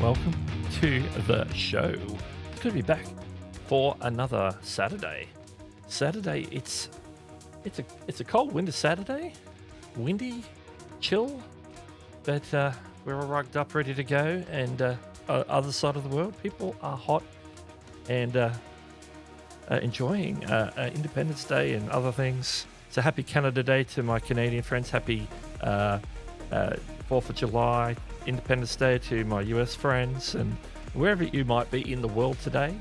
welcome to the show. It's good to be back for another Saturday. It's a cold winter Saturday, windy, chill, but we're all rugged up, ready to go. And other side of the world, people are hot and enjoying Independence Day and other things. So happy Canada Day to my Canadian friends. Happy 4th of July, Independence Day to my US friends, and wherever you might be in the world today.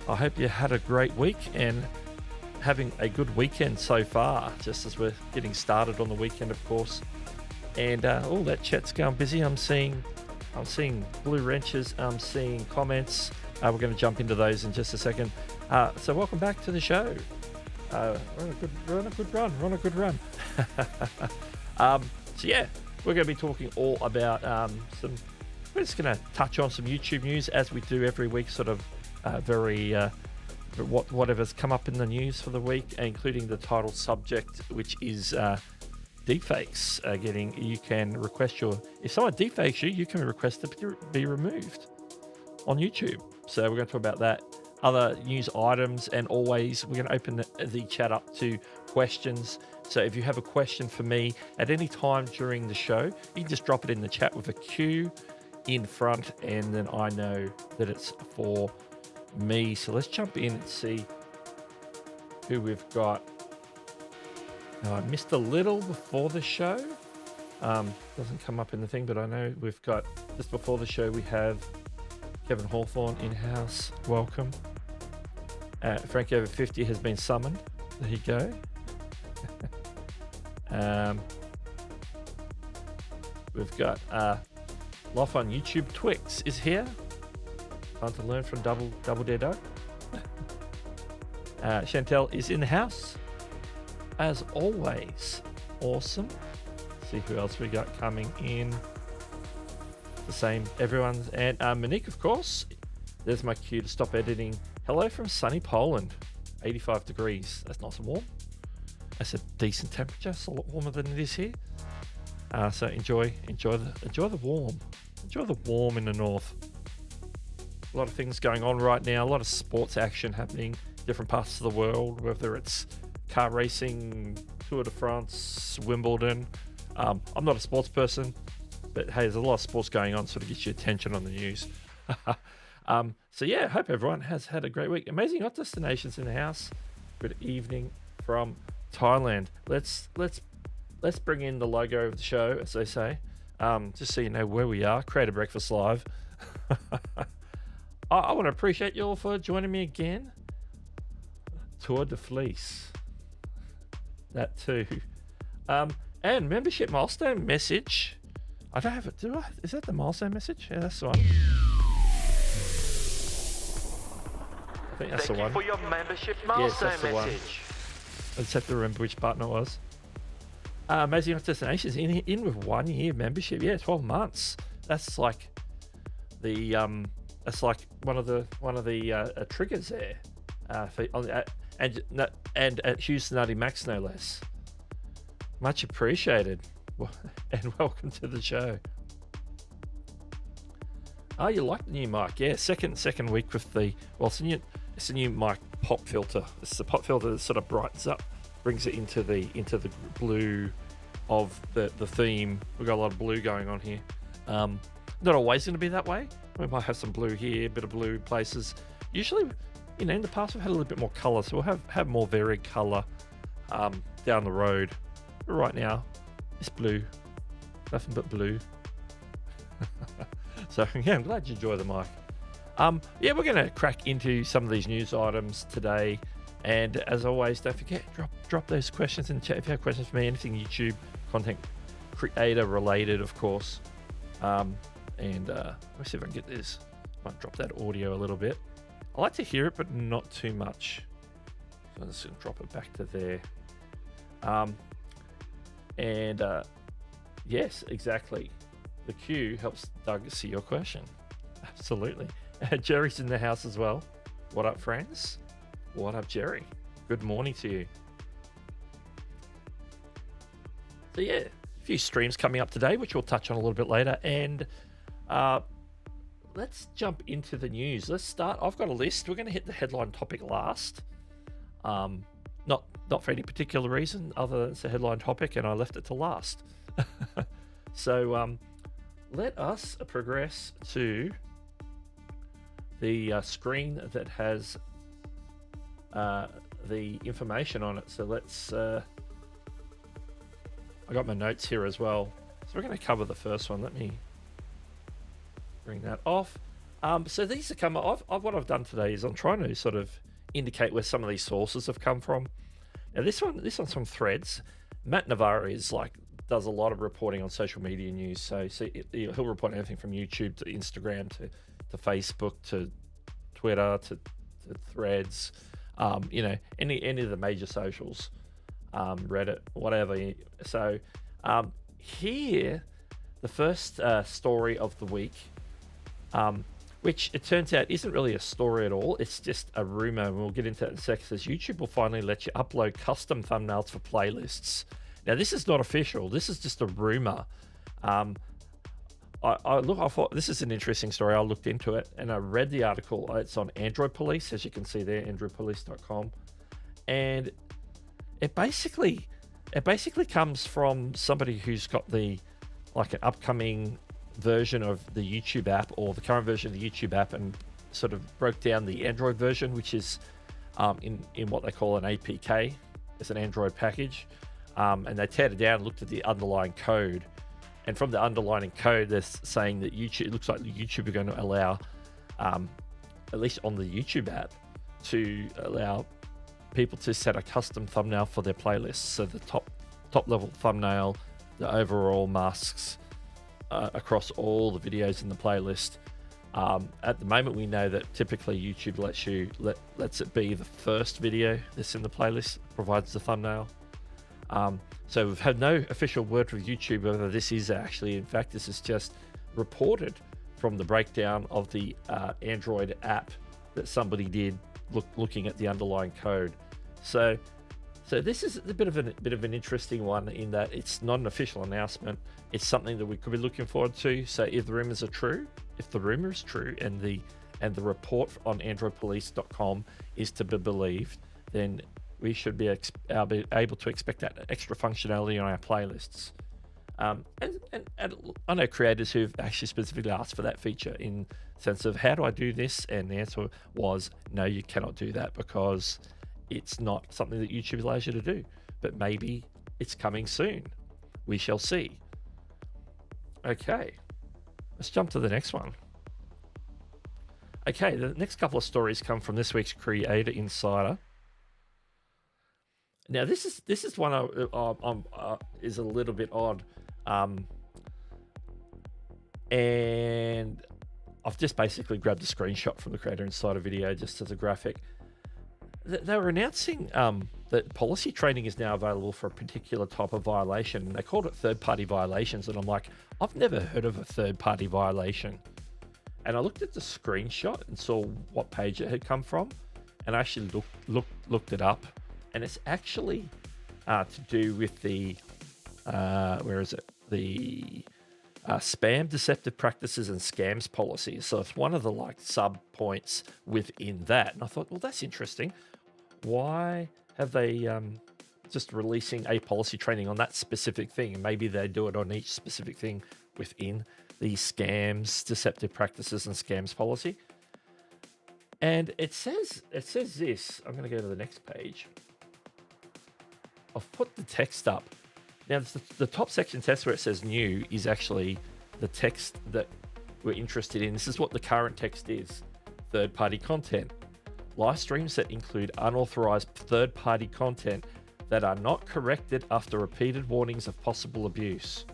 I hope you had a great week and having a good weekend so far, just as we're getting started on the weekend, of course. And all that chat's going busy. I'm seeing blue wrenches. I'm seeing comments. We're going to jump into those in just a second. So welcome back to the show. We're on a good run. So yeah, we're going to be talking all about we're just going to touch on some YouTube news as we do every week, sort of whatever's come up in the news for the week, including the title subject, which is deepfakes. You can request if someone deepfakes you, you can request to be removed on YouTube. So we're going to talk about that, other news items, and always we're going to open the chat up to questions. So if you have a question for me at any time during the show, you can just drop it in the chat with a Q in front, and then I know that it's for me. So let's jump in and see who we've got. Now, I missed a little before the show. Doesn't come up in the thing, but I know we've got, just before the show, we have Kevin Hawthorne in-house. Welcome. Frankie over 50 has been summoned. There you go. We've got Lof on YouTube. Twix is here. Fun to learn from Double Dare Doug. Chantel is in the house, as always. Awesome. See who else we got coming in. The same, everyone's. And Monique, of course. There's my cue to stop editing. Hello from sunny Poland. 85 degrees. That's nice and warm. That's a decent temperature. It's a lot warmer than it is here. So enjoy the warm. Enjoy the warm in the north. A lot of things going on right now. A lot of sports action happening, different parts of the world, whether it's car racing, Tour de France, Wimbledon. I'm not a sports person, but hey, there's a lot of sports going on, sort of gets your attention on the news. So yeah, hope everyone has had a great week. Amazing hot destinations in the house. Good evening from Thailand. Let's bring in the logo of the show, as they say, just so you know where we are. Creator Breakfast Live. I want to appreciate you all for joining me again. Tour de Fleece. That too. And membership milestone message. I don't have it, do I? Is that the milestone message? Yeah, that's the one. I think that's the one. Thank you for your membership milestone message. I just have to remember which button it was. Amazing Destinations in with 1 year membership. Yeah, 12 months. That's like the that's like one of the triggers there. And at Houston Nutty Max, no less. Much appreciated. And welcome to the show. Oh, you like the new mic? Yeah, second week with the, well, it's a new mic pop filter. It's the pop filter that sort of brightens up, brings it into the blue of the theme. We've got a lot of blue going on here. Not always going to be that way. We might have some blue here, a bit of blue places. Usually, in the past we've had a little bit more color, so we'll have more varied color down the road. But right now, it's blue. Nothing but blue. So yeah, I'm glad you enjoy the mic. Yeah, we're going to crack into some of these news items today. And as always, don't forget, drop those questions in the chat if you have questions for me. Anything YouTube content creator related, of course. And let me see if I can get this. Might drop that audio a little bit. I like to hear it, but not too much. So I'm just going to drop it back to there. Yes, exactly. The Q helps Doug see your question. Absolutely. Jerry's in the house as well. What up, friends? What up, Jerry? Good morning to you. So yeah, a few streams coming up today, which we'll touch on a little bit later. And let's jump into the news. Let's start. I've got a list. We're going to hit the headline topic last. Not for any particular reason other than it's a headline topic and I left it to last. So let us progress to the screen that has the information on it. So let's I got my notes here as well. So we're going to cover the first one. Let me bring that off. So these are come. What I've done today is I'm trying to sort of indicate where some of these sources have come from. Now this one's from Threads. Matt Navarre does a lot of reporting on social media news. So he'll report anything from YouTube to Instagram to Facebook to Twitter to Threads. Any of the major socials, Reddit, whatever. So here, the first story of the week, which it turns out isn't really a story at all. It's just a rumor, and we'll get into that in a sec. It says YouTube will finally let you upload custom thumbnails for playlists. Now, this is not official. This is just a rumor. I thought this is an interesting story. I looked into it and I read the article. It's on Android Police, as you can see there, androidpolice.com, and it basically comes from somebody who's got an upcoming version of the YouTube app, or the current version of the YouTube app, and sort of broke down the Android version, which is in what they call an APK. It's an Android package, and they teared it down and looked at the underlying code. And from the underlying code, they're saying that YouTube, it looks like YouTube are going to allow, at least on the YouTube app, to allow people to set a custom thumbnail for their playlists. So the top level thumbnail, the overall masks across all the videos in the playlist. At the moment, we know that typically YouTube lets it be the first video that's in the playlist, provides the thumbnail. So we've had no official word from YouTube whether this is actually, in fact, this is just reported from the breakdown of the Android app that somebody did looking at the underlying code. So this is a bit of an interesting one in that it's not an official announcement. It's something that we could be looking forward to. So if the rumor is true, and the report on AndroidPolice.com is to be believed, then we should be able to expect that extra functionality on our playlists. And I know creators who've actually specifically asked for that feature in sense of, how do I do this? And the answer was, no, you cannot do that because it's not something that YouTube allows you to do. But maybe it's coming soon. We shall see. Okay, let's jump to the next one. Okay, the next couple of stories come from this week's Creator Insider. Now, this is one is a little bit odd, and I've just basically grabbed a screenshot from the Creator Insider video just as a graphic. They were announcing that policy training is now available for a particular type of violation, and they called it third-party violations. And I'm like, I've never heard of a third-party violation. And I looked at the screenshot and saw what page it had come from, and I actually looked it up. And it's actually to do with the, the spam, deceptive practices, and scams policy. So it's one of the sub points within that. And I thought, well, that's interesting. Why have they just releasing a policy training on that specific thing? And maybe they do it on each specific thing within the scams, deceptive practices, and scams policy. And it says this. I'm going to go to the next page. I've put the text up. Now, the top section text where it says new is actually the text that we're interested in. This is what the current text is. Third-party content. Live streams that include unauthorized third-party content that are not corrected after repeated warnings of possible abuse.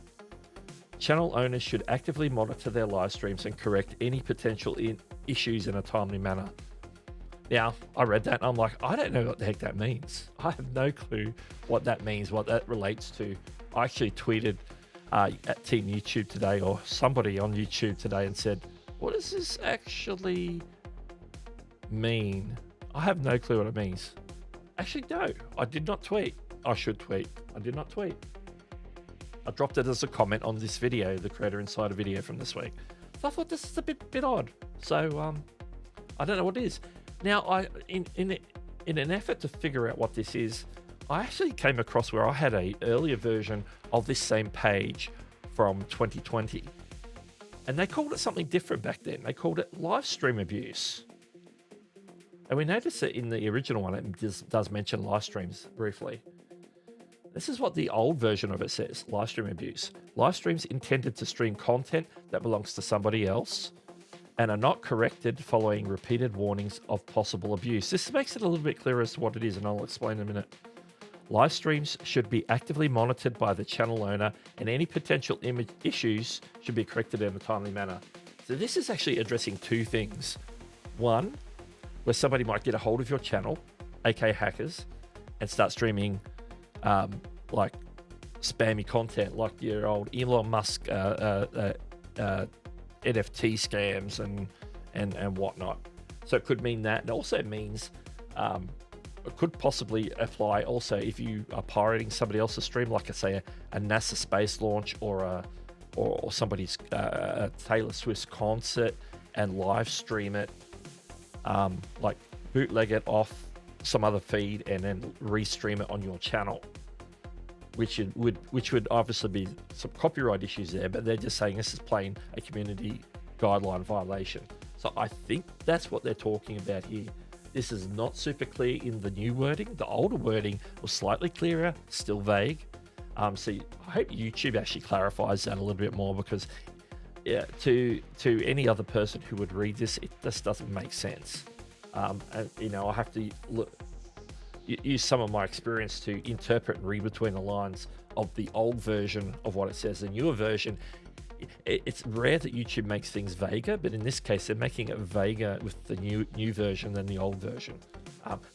Channel owners should actively monitor their live streams and correct any potential issues in a timely manner. Now, I read that and I'm like, I don't know what the heck that means. I have no clue what that means, what that relates to. I actually tweeted at Team YouTube today, or somebody on YouTube today, and said, what does this actually mean? I have no clue what it means. Actually, no, I did not tweet. I should tweet. I did not tweet. I dropped it as a comment on this video, the Creator Insider video from this week. So I thought this is a bit odd. So I don't know what it is. Now, in an effort to figure out what this is, I actually came across where I had a earlier version of this same page from 2020. And they called it something different back then. They called it live stream abuse. And we noticed that in the original one, it does mention live streams briefly. This is what the old version of it says, live stream abuse. Live streams intended to stream content that belongs to somebody else and are not corrected following repeated warnings of possible abuse. This makes it a little bit clearer as to what it is, and I'll explain in a minute. Live streams should be actively monitored by the channel owner, and any potential image issues should be corrected in a timely manner. So this is actually addressing two things. One, where somebody might get a hold of your channel, aka hackers, and start streaming like spammy content, like your old Elon Musk NFT scams and whatnot. So it could mean that. It also means it could possibly apply also if you are pirating somebody else's stream, like I say a NASA space launch or somebody's Taylor Swift's concert, and live stream it, like bootleg it off some other feed and then restream it on your channel, which would obviously be some copyright issues there, but they're just saying this is plain a community guideline violation. So I think that's what they're talking about here. This is not super clear in the new wording. The older wording was slightly clearer, still vague. So I hope YouTube actually clarifies that a little bit more, because to any other person who would read this, it just doesn't make sense. And, I have to use some of my experience to interpret and read between the lines of the old version of what it says. The newer version, it's rare that YouTube makes things vaguer, but in this case, they're making it vaguer with the new version than the old version.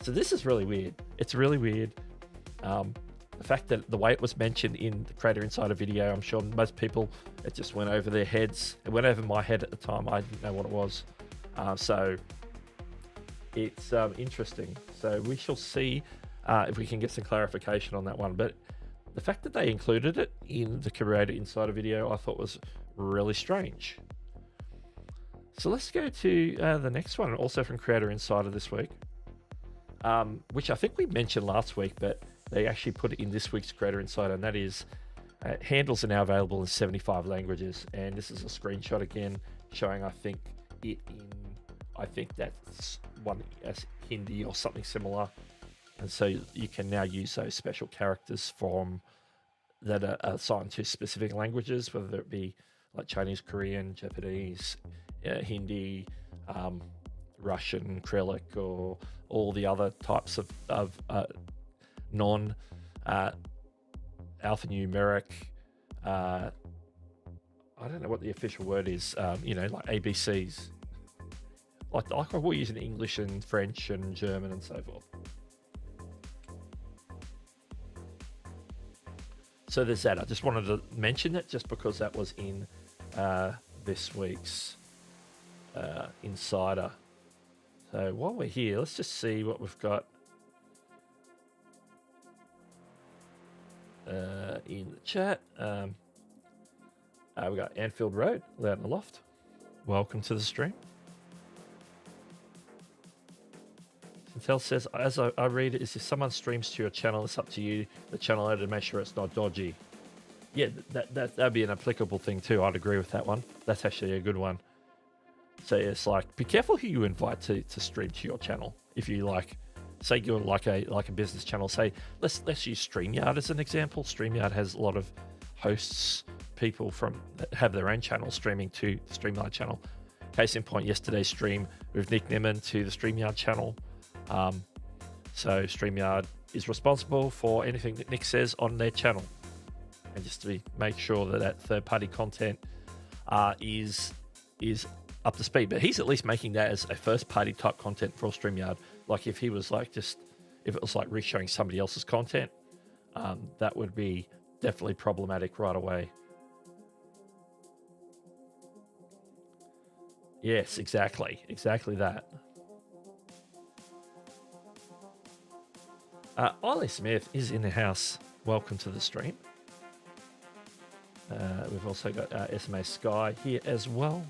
So this is really weird. It's really weird. The fact that the way it was mentioned in the Creator Insider video, I'm sure most people, it just went over their heads. It went over my head at the time. I didn't know what it was. So it's interesting. So we shall see if we can get some clarification on that one. But the fact that they included it in the Creator Insider video, I thought was really strange. So let's go to the next one, also from Creator Insider this week, which I think we mentioned last week, but they actually put it in this week's Creator Insider, and that is handles are now available in 75 languages. And this is a screenshot again showing, I think that's one as Hindi or something similar. And so you can now use those special characters that are assigned to specific languages, whether it be like Chinese, Korean, Japanese, Hindi, Russian, Cyrillic, or all the other types of non alphanumeric. I don't know what the official word is. Like ABCs, like we're using English and French and German and so forth. So there's that. I just wanted to mention that just because that was in this week's Insider. So while we're here, let's just see what we've got in the chat. We got Anfield Road, Loud in the Loft. Welcome to the stream. Intel says, as I read it, is if someone streams to your channel, it's up to you, the channel owner, to make sure it's not dodgy. Yeah, that'd be an applicable thing too. I'd agree with that one. That's actually a good one. So it's like, be careful who you invite to stream to your channel. If you say you're like a business channel, say let's use StreamYard as an example. StreamYard has a lot of hosts, people that have their own channel streaming to the StreamYard channel. Case in point, yesterday's stream with Nick Nimmin to the StreamYard channel. So StreamYard is responsible for anything that Nick says on their channel, and just to make sure that third-party content is up to speed. But he's at least making that as a first-party type content for StreamYard. Like if he was if it was like re-showing somebody else's content, that would be definitely problematic right away. Yes, exactly that. Ollie Smith is in the house. Welcome to the stream. We've also got SMA Sky here as well.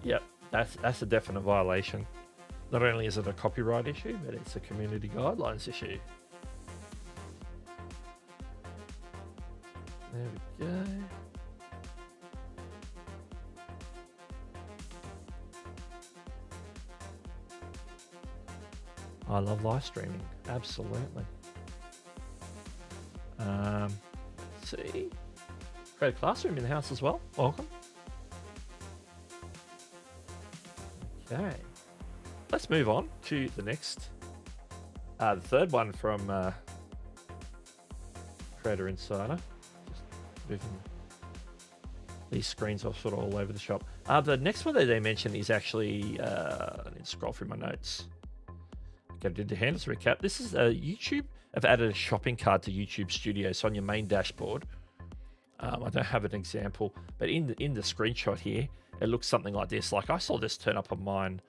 Yep, that's a definite violation. Not only is it a copyright issue, but it's a community guidelines issue. There we go. I love live streaming, absolutely. Let's see. Create a classroom in the house as well. Welcome. Okay. Let's move on to the next. The third one from Creator Insider. Just moving these screens are sort of all over the shop. The next one that they mentioned is actually, I need to scroll through my notes. Okay, did the handles recap. This is YouTube have added a shopping cart to YouTube Studio. So on your main dashboard, I don't have an example, but in the screenshot here, it looks something like this. Like I saw this turn up on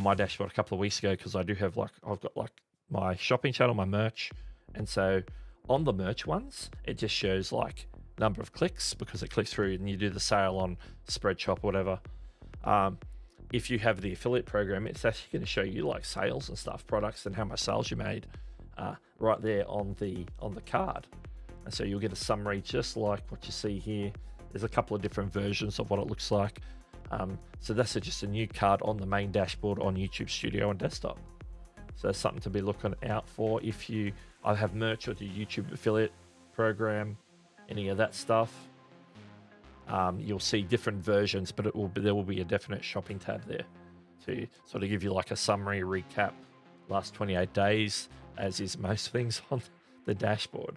my dashboard a couple of weeks ago because I do have I've got like my shopping channel, my merch, and so on the merch ones, it just shows like number of clicks because it clicks through and you do the sale on Spreadshop or whatever. If you have the affiliate program, it's actually going to show you like sales and stuff, products, and how much sales you made right there on the card. And so you'll get a summary just like what you see here. There's a couple of different versions of what it looks like. So that's just a new card on the main dashboard on YouTube Studio and desktop. So that's something to be looking out for if you either have merch or the YouTube affiliate program, any of that stuff. You'll see different versions, but there will be a definite shopping tab there to sort of give you like a summary recap last 28 days, as is most things on the dashboard.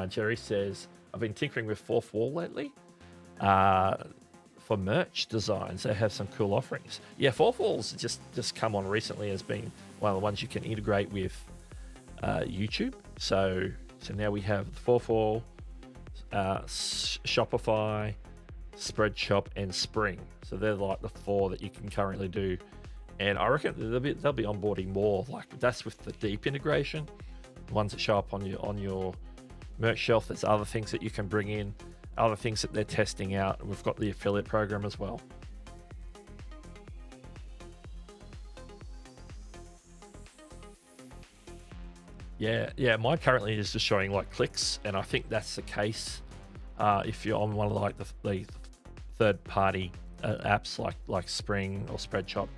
Jerry says, I've been tinkering with Fourth Wall lately for merch designs. They have some cool offerings. Yeah, Fourth Wall's just come on recently as being one of the ones you can integrate with YouTube. So now we have Fourth Wall, Shopify, Spreadshop, and Spring. So they're like the four that you can currently do. And I reckon they'll be onboarding more. Like that's with the deep integration, the ones that show up on your merch shelf. There's other things that you can bring in, other things that they're testing out. And we've got the affiliate program as well. Yeah, mine currently is just showing like clicks, and I think that's the case if you're on one of like the third-party apps like Spring or Spreadshop,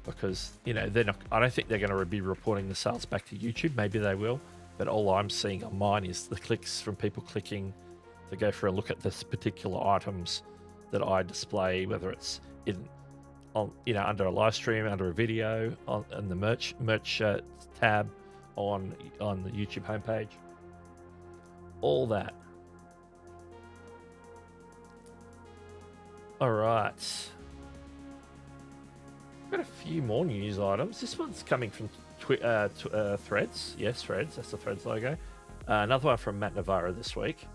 because they're not. I don't think they're going to be reporting the sales back to YouTube. Maybe they will, but all I'm seeing on mine is the clicks from people clicking to go for a look at this particular items that I display, whether it's under a live stream, under a video, on the merch tab. On the YouTube homepage, all that. All right, got a few more news items. This one's coming from Threads. Yes, Threads. That's the Threads logo. Another one from Matt Navarro this week.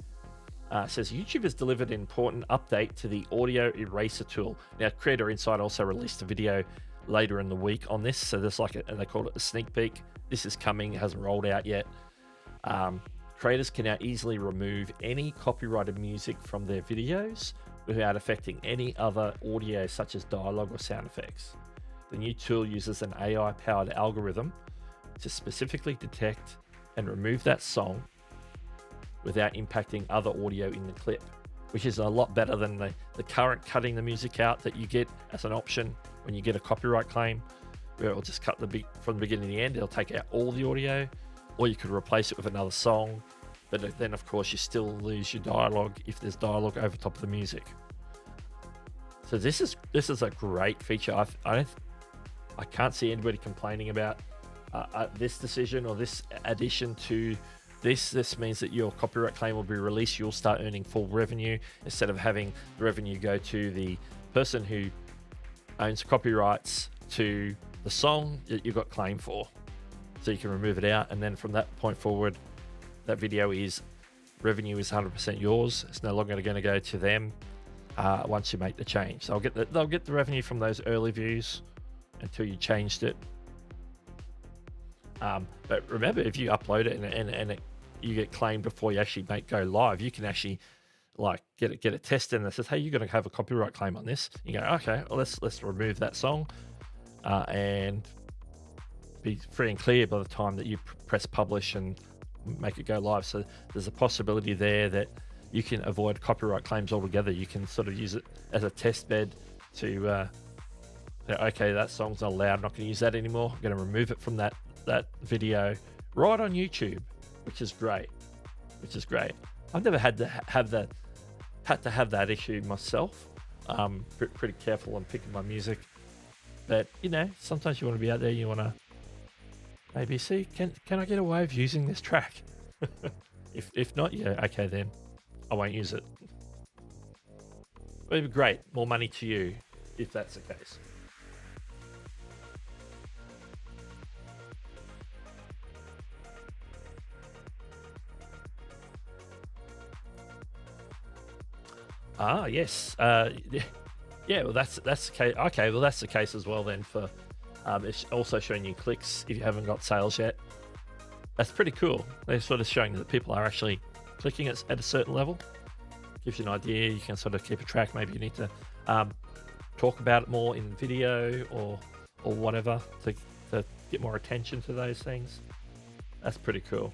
Says YouTube has delivered an important update to the audio eraser tool. Now, Creator Insider also released a video later in the week on this, so there's and they called it a sneak peek. This is coming, it hasn't rolled out yet. Creators can now easily remove any copyrighted music from their videos without affecting any other audio such as dialogue or sound effects. The new tool uses an AI-powered algorithm to specifically detect and remove that song without impacting other audio in the clip, which is a lot better than the current cutting the music out that you get as an option when you get a copyright claim, where it'll just cut from the beginning to the end. It'll take out all the audio, or you could replace it with another song. But then, of course, you still lose your dialogue if there's dialogue over top of the music. So this is a great feature. I can't see anybody complaining about this decision or this addition to this. This means that your copyright claim will be released. You'll start earning full revenue instead of having the revenue go to the person who owns copyrights to the song that you got claim for. So you can remove it out, and then from that point forward, that revenue is 100% yours. It's no longer going to go to them once you make the change. So they'll get the revenue from those early views until you changed it. But remember, if you upload it and you get claimed before you actually go live, you can actually like get a test in that says, hey, you're going to have a copyright claim on this. You go, okay, well, let's remove that song and be free and clear by the time that you press publish and make it go live. So there's a possibility there that you can avoid copyright claims altogether. You can sort of use it as a test bed to say, okay, that song's not allowed, I'm not going to use that anymore. I'm going to remove it from that video right on YouTube, which is great. I've never had to have that issue myself. Pretty careful on picking my music, but you know, sometimes you want to be out there, you want to maybe see, can I get away with using this track? if not, yeah, okay, then I won't use it. It'd be great, more money to you if that's the case. Ah, yes. Yeah, well, that's the case. Okay, well, that's the case as well then for it's also showing you clicks if you haven't got sales yet. That's pretty cool. They're sort of showing that people are actually clicking at a certain level. Gives you an idea. You can sort of keep a track. Maybe you need to talk about it more in video or whatever to get more attention to those things. That's pretty cool.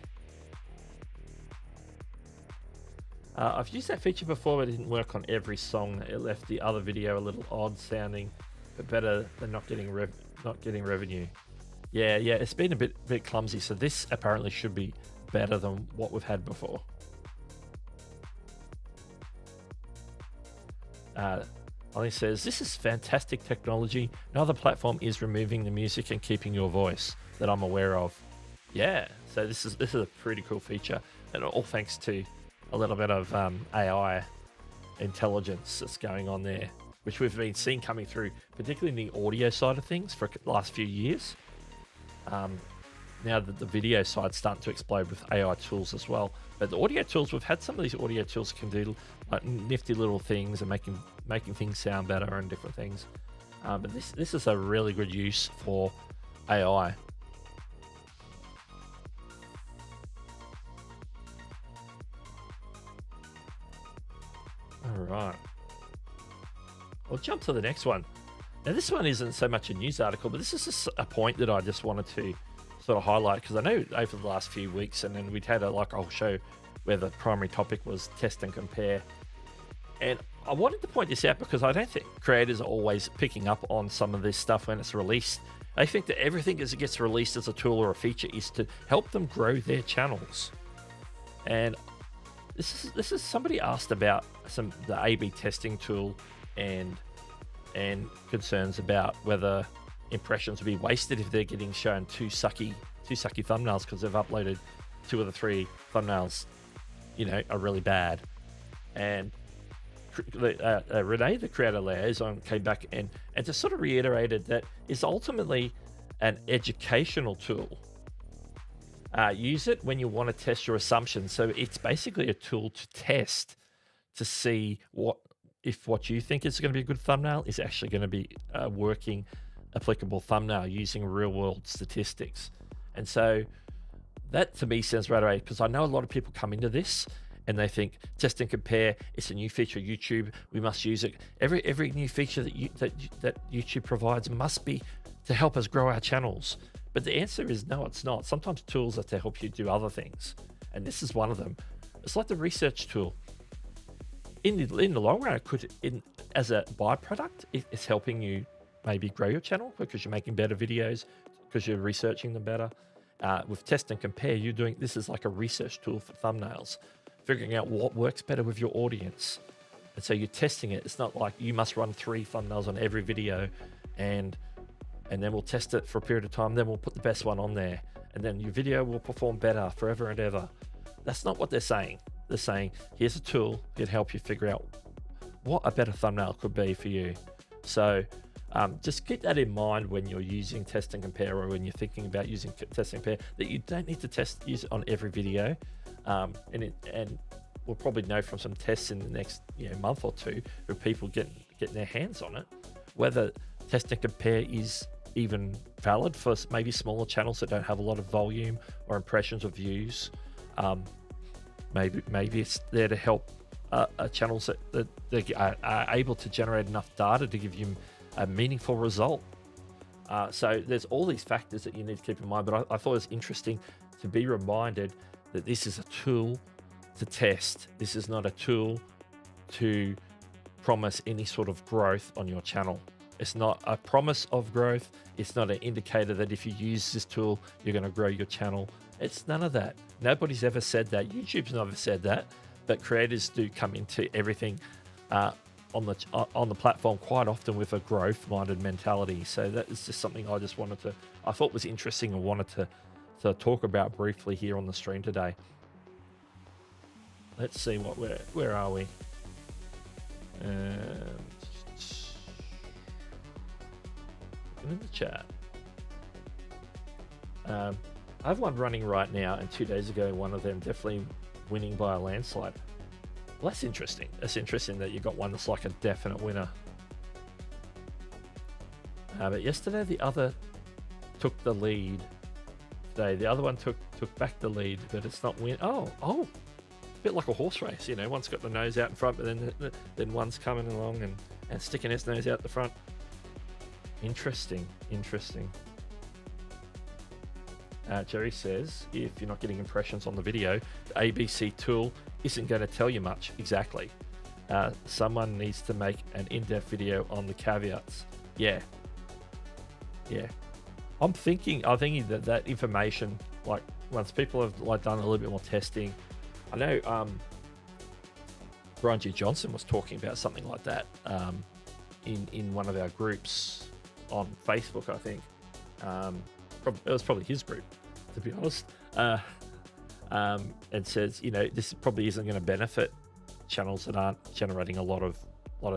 I've used that feature before, but it didn't work on every song. It left the other video a little odd sounding, but better than not getting revenue. Yeah, it's been a bit clumsy. So this apparently should be better than what we've had before. Ollie says, this is fantastic technology. No other platform is removing the music and keeping your voice that I'm aware of. Yeah, so this is a pretty cool feature, and all thanks to a little bit of AI intelligence that's going on there, which we've been seeing coming through, particularly in the audio side of things for the last few years. Now that the video side's starting to explode with AI tools as well. But the audio tools, we've had some of these audio tools can do like nifty little things and making things sound better and different things. But this is a really good use for AI. All right. We'll jump to the next one. Now, this one isn't so much a news article, but this is just a point that I just wanted to sort of highlight, because I know over the last few weeks, and then we'd had a whole show where the primary topic was test and compare. And I wanted to point this out because I don't think creators are always picking up on some of this stuff when it's released. I think that everything as it gets released as a tool or a feature is to help them grow their channels. And this is somebody asked about the A/B testing tool and concerns about whether impressions would be wasted if they're getting shown two sucky thumbnails because they've uploaded 2 of the 3 thumbnails, are really bad. And Renee, the creator liaison, came back and just sort of reiterated that it's ultimately an educational tool. Use it when you want to test your assumptions. So it's basically a tool to test to see if what you think is going to be a good thumbnail is actually going to be a working, applicable thumbnail using real world statistics. And so that to me sounds right away, because I know a lot of people come into this and they think test and compare, it's a new feature of YouTube, we must use it. Every new feature that YouTube provides must be to help us grow our channels. But the answer is no, it's not. Sometimes tools are to help you do other things, and this is one of them. It's like the research tool. In the long run, it could, as a byproduct, it's helping you maybe grow your channel because you're making better videos, because you're researching them better. With test and compare, this is like a research tool for thumbnails, figuring out what works better with your audience. And so you're testing it. It's not like you must run 3 thumbnails on every video and then we'll test it for a period of time, then we'll put the best one on there, and then your video will perform better forever and ever. That's not what they're saying. They're saying, here's a tool that can help you figure out what a better thumbnail could be for you. So just keep that in mind when you're using test and compare, or when you're thinking about using test and compare, that you don't need to use it on every video. And we'll probably know from some tests in the next month or 2 of people getting their hands on it, whether test and compare is even valid for maybe smaller channels that don't have a lot of volume or impressions or views. Maybe it's there to help channels that are able to generate enough data to give you a meaningful result. So there's all these factors that you need to keep in mind, but I thought it was interesting to be reminded that this is a tool to test. This is not a tool to promise any sort of growth on your channel. It's not a promise of growth. It's not an indicator that if you use this tool, you're going to grow your channel. It's none of that. Nobody's ever said that. YouTube's never said that, but creators do come into everything on the platform quite often with a growth-minded mentality. So that is just something I thought was interesting and wanted to talk about briefly here on the stream today. Let's see where are we? In the chat. I have one running right now, and 2 days ago, one of them definitely winning by a landslide. Well, that's interesting. That's interesting that you got one that's like a definite winner. But yesterday, the other took the lead. Today, the other one took back the lead, but it's not win. Oh, a bit like a horse race, you know. One's got the nose out in front, but then one's coming along and sticking its nose out the front. Interesting. Jerry says, if you're not getting impressions on the video, the ABC tool isn't going to tell you much. Exactly. Someone needs to make an in-depth video on the caveats. Yeah. I'm thinking that information, like once people have done a little bit more testing, I know Brian G. Johnson was talking about something like that in one of our groups on Facebook, I think. It was probably his group, to be honest. And says, you know, this probably isn't going to benefit channels that aren't generating a lot of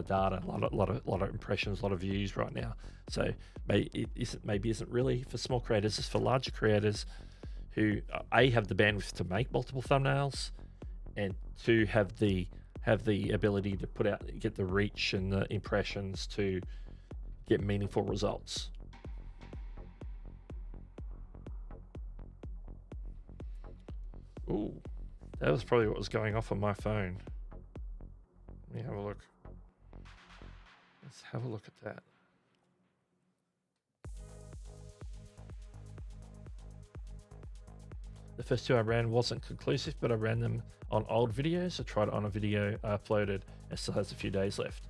data, a lot of impressions, a lot of views right now. So maybe isn't really for small creators. It's for larger creators who have the bandwidth to make multiple thumbnails, and two have the ability to get the reach and the impressions to get meaningful results. Ooh, that was probably what was going off on my phone. Let me have a look. Let's have a look at that. The first two I ran wasn't conclusive, but I ran them on old videos. I tried it on a video I uploaded. It still has a few days left.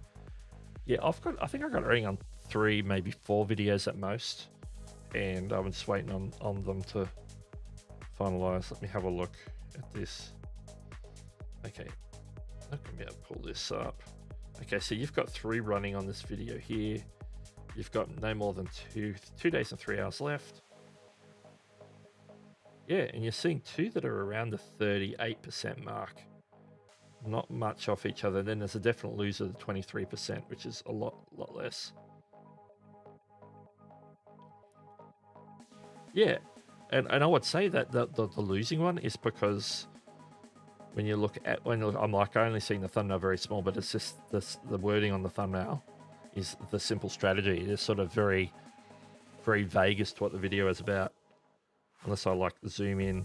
Yeah, I think I got it running on 3, maybe 4 videos at most, and I'm just waiting on them to finalize. Let me have a look at this. Okay, not gonna be able to pull this up. Okay, so you've got 3 running on this video here. You've got no more than 2 days and 3 hours left. Yeah, and you're seeing 2 that are around the 38% mark. Not much off each other. Then there's a definite loser, the 23%, which is a lot less. Yeah, and I would say that the losing one is because when you look at I'm like, I only seen the thumbnail very small, but it's just the wording on the thumbnail is the simple strategy. It's sort of very, very vague as to what the video is about. Unless I zoom in,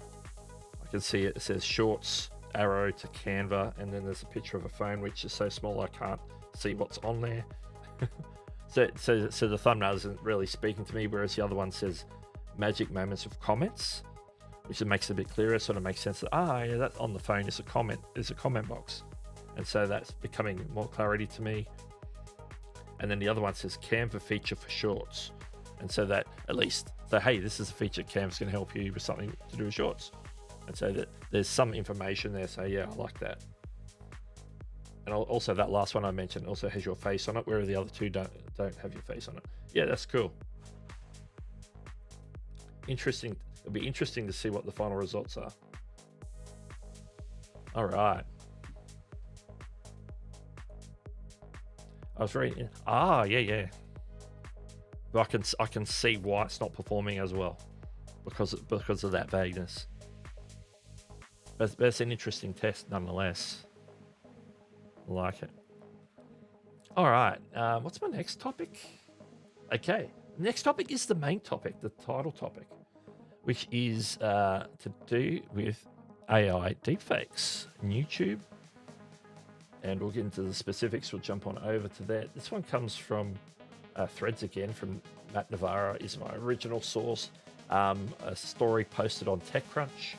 I can see it says shorts, arrow to Canva, and then there's a picture of a phone which is so small I can't see what's on there. so the thumbnail isn't really speaking to me, whereas the other one says magic moments of comments, which makes it a bit clearer. Sort of makes sense that yeah, that on the phone is a comment. There's a comment box, and so that's becoming more clarity to me. And then the other one says Canva feature for shorts, and so that at least hey, this is a feature Canva's going to help you with something to do with shorts. And so that there's some information there. So yeah, I like that. And also that last one I mentioned also has your face on it, where the other 2 don't have your face on it. Yeah, that's cool. Interesting. It'll be interesting to see what the final results are. All right. I was very yeah. But I can see why it's not performing as well because of that vagueness. But it's an interesting test nonetheless. I like it. All right. What's my next topic? Okay. Next topic is the main topic, the title topic, which is to do with AI deepfakes, YouTube, and we'll get into the specifics. We'll jump on over to that. This one comes from Threads again, from Matt Navarro is my original source. A story posted on TechCrunch.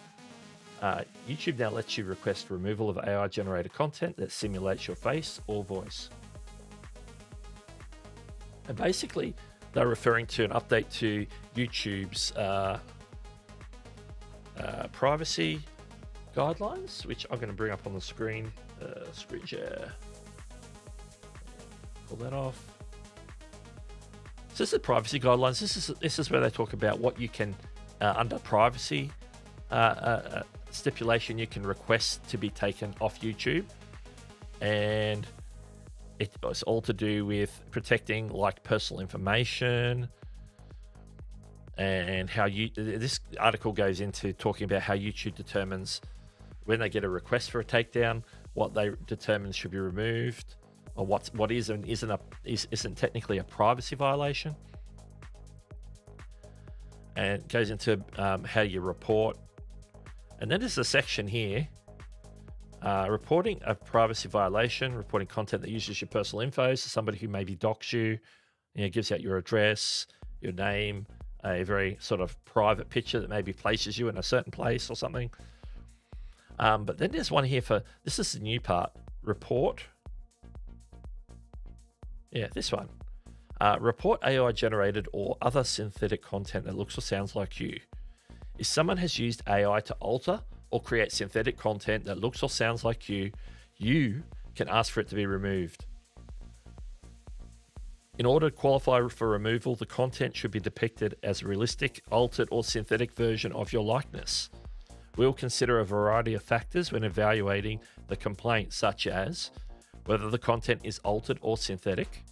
YouTube now lets you request removal of AI-generated content that simulates your face or voice. And basically, they're referring to an update to YouTube's privacy guidelines, which I'm going to bring up on the screen. Screen share. Pull that off. So this is the privacy guidelines. This is where they talk about what you can, under privacy stipulation, you can request to be taken off YouTube, and it was all to do with protecting like personal information, and how this article goes into talking about how YouTube determines when they get a request for a takedown, what they determine should be removed, or what is and isn't technically a privacy violation. And it goes into how you report. And then there's a section here, reporting a privacy violation, reporting content that uses your personal info. So somebody who maybe docs you, gives out your address, your name, a very sort of private picture that maybe places you in a certain place or something. But then there's one here for, this is the new part, report. Yeah, this one. Report AI generated or other synthetic content that looks or sounds like you. If someone has used AI to alter or create synthetic content that looks or sounds like you, you can ask for it to be removed. In order to qualify for removal, the content should be depicted as a realistic, altered, or synthetic version of your likeness. We'll consider a variety of factors when evaluating the complaint, such as whether the content is altered or synthetic,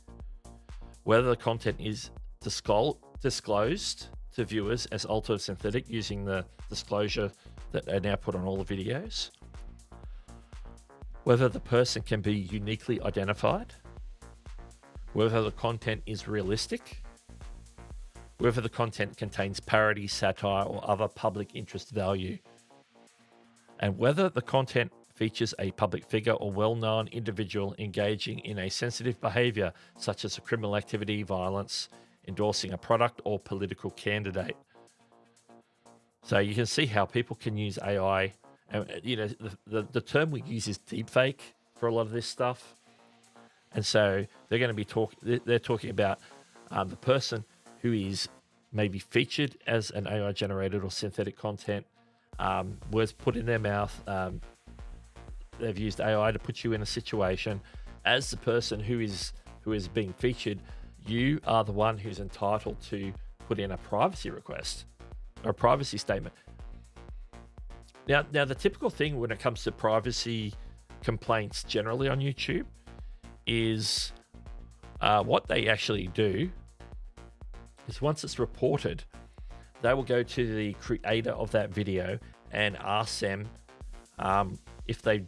whether the content is disclosed to viewers as altered or synthetic using the disclosure that are now put on all the videos, whether the person can be uniquely identified, whether the content is realistic, whether the content contains parody, satire, or other public interest value, and whether the content features a public figure or well-known individual engaging in a sensitive behavior, such as a criminal activity, violence, endorsing a product or political candidate. So you can see how people can use AI. And, the term we use is deepfake for a lot of this stuff. And so they're going to be talking about the person who is maybe featured as an AI generated or synthetic content, words put in their mouth. They've used AI to put you in a situation. As the person who is being featured, you are the one who's entitled to put in a privacy request or a privacy statement. Now the typical thing when it comes to privacy complaints generally on YouTube is what they actually do is once it's reported, they will go to the creator of that video and ask them if they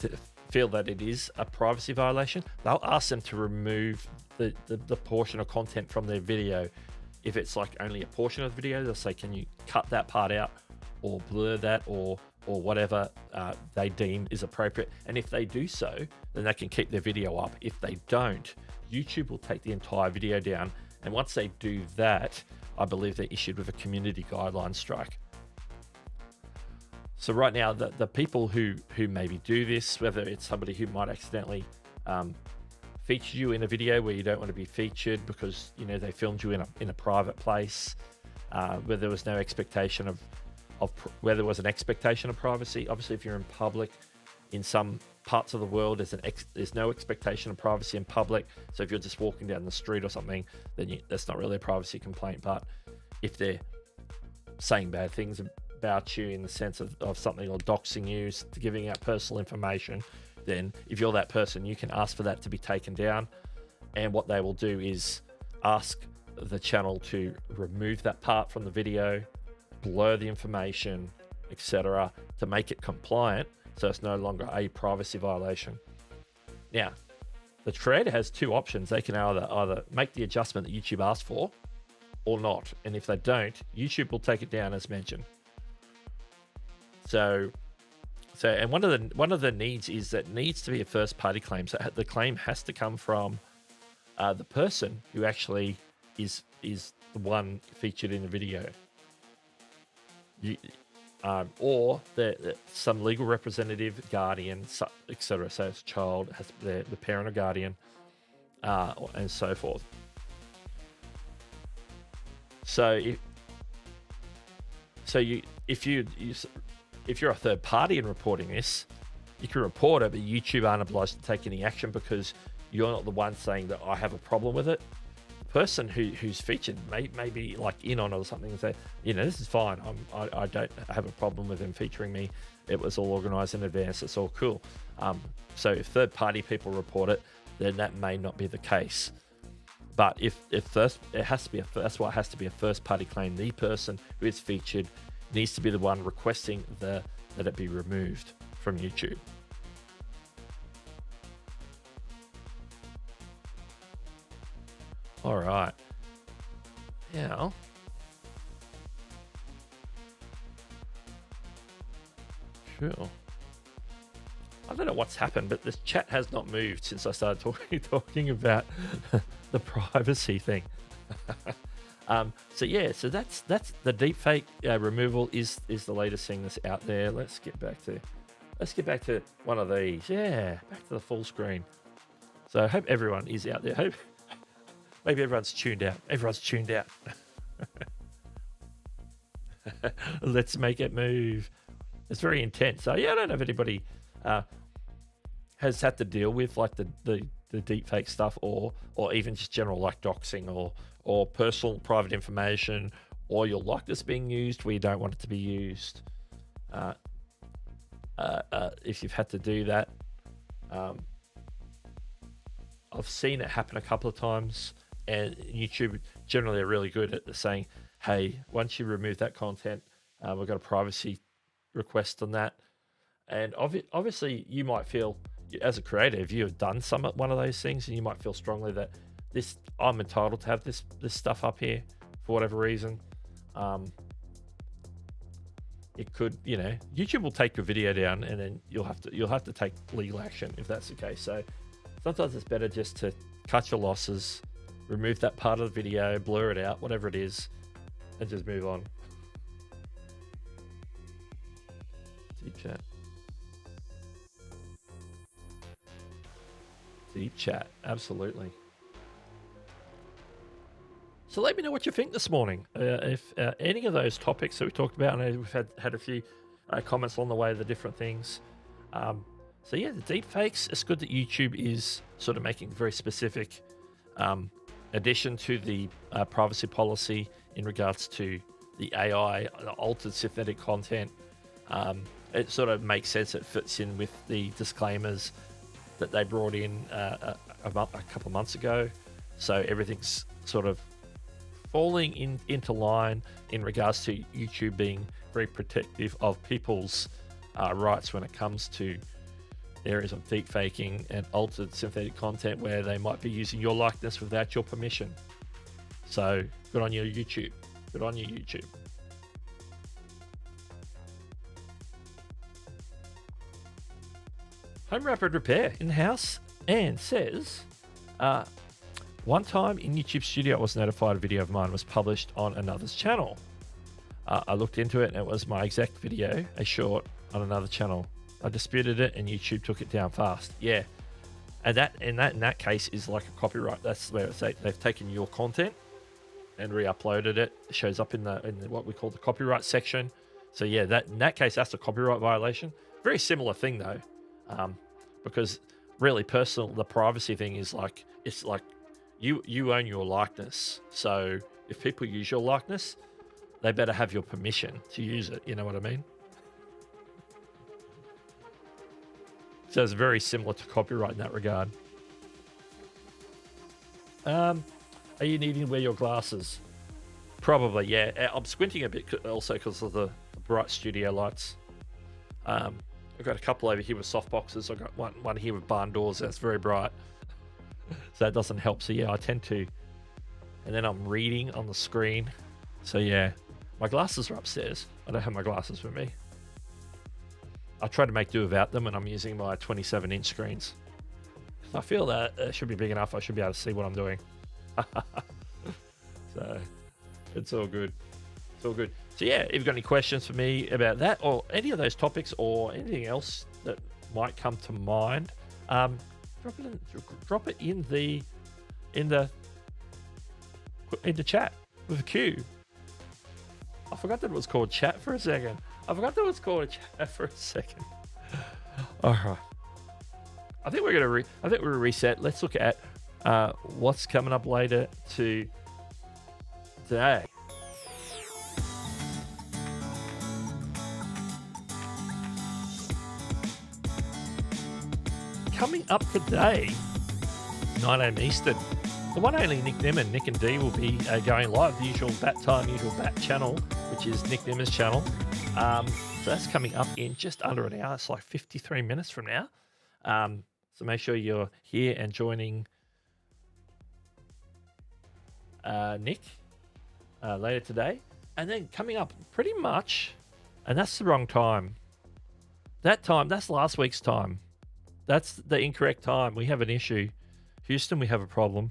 feel that it is a privacy violation. They'll ask them to remove the portion of content from their video. If it's like only a portion of the video, they'll say, can you cut that part out or blur that or whatever they deem is appropriate. And if they do so, then they can keep their video up. If they don't, YouTube will take the entire video down. And once they do that, I believe they're issued with a community guideline strike. So right now, the people who maybe do this, whether it's somebody who might accidentally feature you in a video where you don't want to be featured because they filmed you in a private place, where there was no expectation of where there was an expectation of privacy. Obviously, if you're in public, in some parts of the world, there's no expectation of privacy in public. So if you're just walking down the street or something, then that's not really a privacy complaint. But if they're saying bad things about you in the sense of something, or doxing you, giving out personal information, then if you're that person, you can ask for that to be taken down. And what they will do is ask the channel to remove that part from the video, blur the information, etc., to make it compliant, so it's no longer a privacy violation. Now, the creator has two options. They can either make the adjustment that YouTube asked for or not. And if they don't, YouTube will take it down as mentioned. So So, and one of the needs is that needs to be a first party claim. So the claim has to come from the person who actually is the one featured in the video. Or some legal representative, guardian, etc. So it's a child, has the parent or guardian, and so forth. So if you're a third party in reporting this, you can report it, but YouTube aren't obliged to take any action because you're not the one saying that I have a problem with it. Person who's featured may be like in on it or something and say, this is fine. I don't have a problem with him featuring me. It was all organized in advance. It's all cool. So if third party people report it, then that may not be the case. But if first, it has to be that's why it has to be a first party claim. The person who is featured needs to be the one requesting that it be removed from YouTube. All right. Now, sure. I don't know what's happened, but this chat has not moved since I started talking about the privacy thing. So that's the deepfake removal is the latest thing that's out there. Let's get back to one of these. Yeah, back to the full screen. So I hope everyone is out there. Maybe everyone's tuned out. Let's make it move. It's very intense. So yeah, I don't know if anybody has had to deal with like the deepfake stuff or even just general like doxing or personal private information or your likeness being used where you don't want it to be used. If you've had to do that, I've seen it happen a couple of times, and YouTube generally are really good at saying, hey, once you remove that content, we've got a privacy request on that. And obviously you might feel, as a creator, if you have done one of those things, and you might feel strongly that I'm entitled to have this stuff up here for whatever reason. It could, YouTube will take your video down, and then you'll have to take legal action if that's the case. So sometimes it's better just to cut your losses, remove that part of the video, blur it out, whatever it is, and just move on. Deep chat, absolutely. So let me know what you think this morning. If any of those topics that we talked about, I know we've had a few comments along the way, the different things. So yeah, the deepfakes, it's good that YouTube is sort of making very specific addition to the privacy policy in regards to the AI, the altered synthetic content. It sort of makes sense. It fits in with the disclaimers that they brought in a couple of months ago. So everything's sort of falling into line in regards to YouTube being very protective of people's rights when it comes to areas of deepfaking and altered synthetic content where they might be using your likeness without your permission. So good on you, YouTube. Good on you, YouTube. Home Rapid Repair in-house and says, one time in YouTube Studio, I was notified a video of mine was published on another's channel. I looked into it and it was my exact video, a short on another channel. I disputed it and YouTube took it down fast. Yeah, and that in that case is like a copyright. That's where it's they've taken your content and re-uploaded it. It shows up in the what we call the copyright section. So yeah, in that case that's a copyright violation. Very similar thing though. Because really the privacy thing is like, it's like you own your likeness. So if people use your likeness, they better have your permission to use it. You know what I mean? So it's very similar to copyright in that regard. Are you needing to wear your glasses? Probably, yeah. I'm squinting a bit also because of the bright studio lights. I've got a couple over here with softboxes. I've got one here with barn doors. That's very bright. So that doesn't help. So yeah, I tend to. And then I'm reading on the screen. So yeah, my glasses are upstairs. I don't have my glasses with me. I try to make do without them, and I'm using my 27-inch screens. I feel that it should be big enough. I should be able to see what I'm doing. So it's all good. It's all good. So yeah, if you've got any questions for me about that or any of those topics or anything else that might come to mind, drop it in the chat with a Q. I forgot that it was called chat for a second. All right. I think we're gonna reset. Let's look at what's coming up later today. Coming up today, 9 a.m. Eastern. The one only Nick Nim and Nick and D will be going live. The usual bat time, usual bat channel, which is Nick Nimmer's channel. So that's coming up in just under an hour. It's like 53 minutes from now. So make sure you're here and joining Nick later today. And then coming up pretty much, and that's the wrong time. That's last week's time. That's the incorrect time. We have an issue. Houston, we have a problem.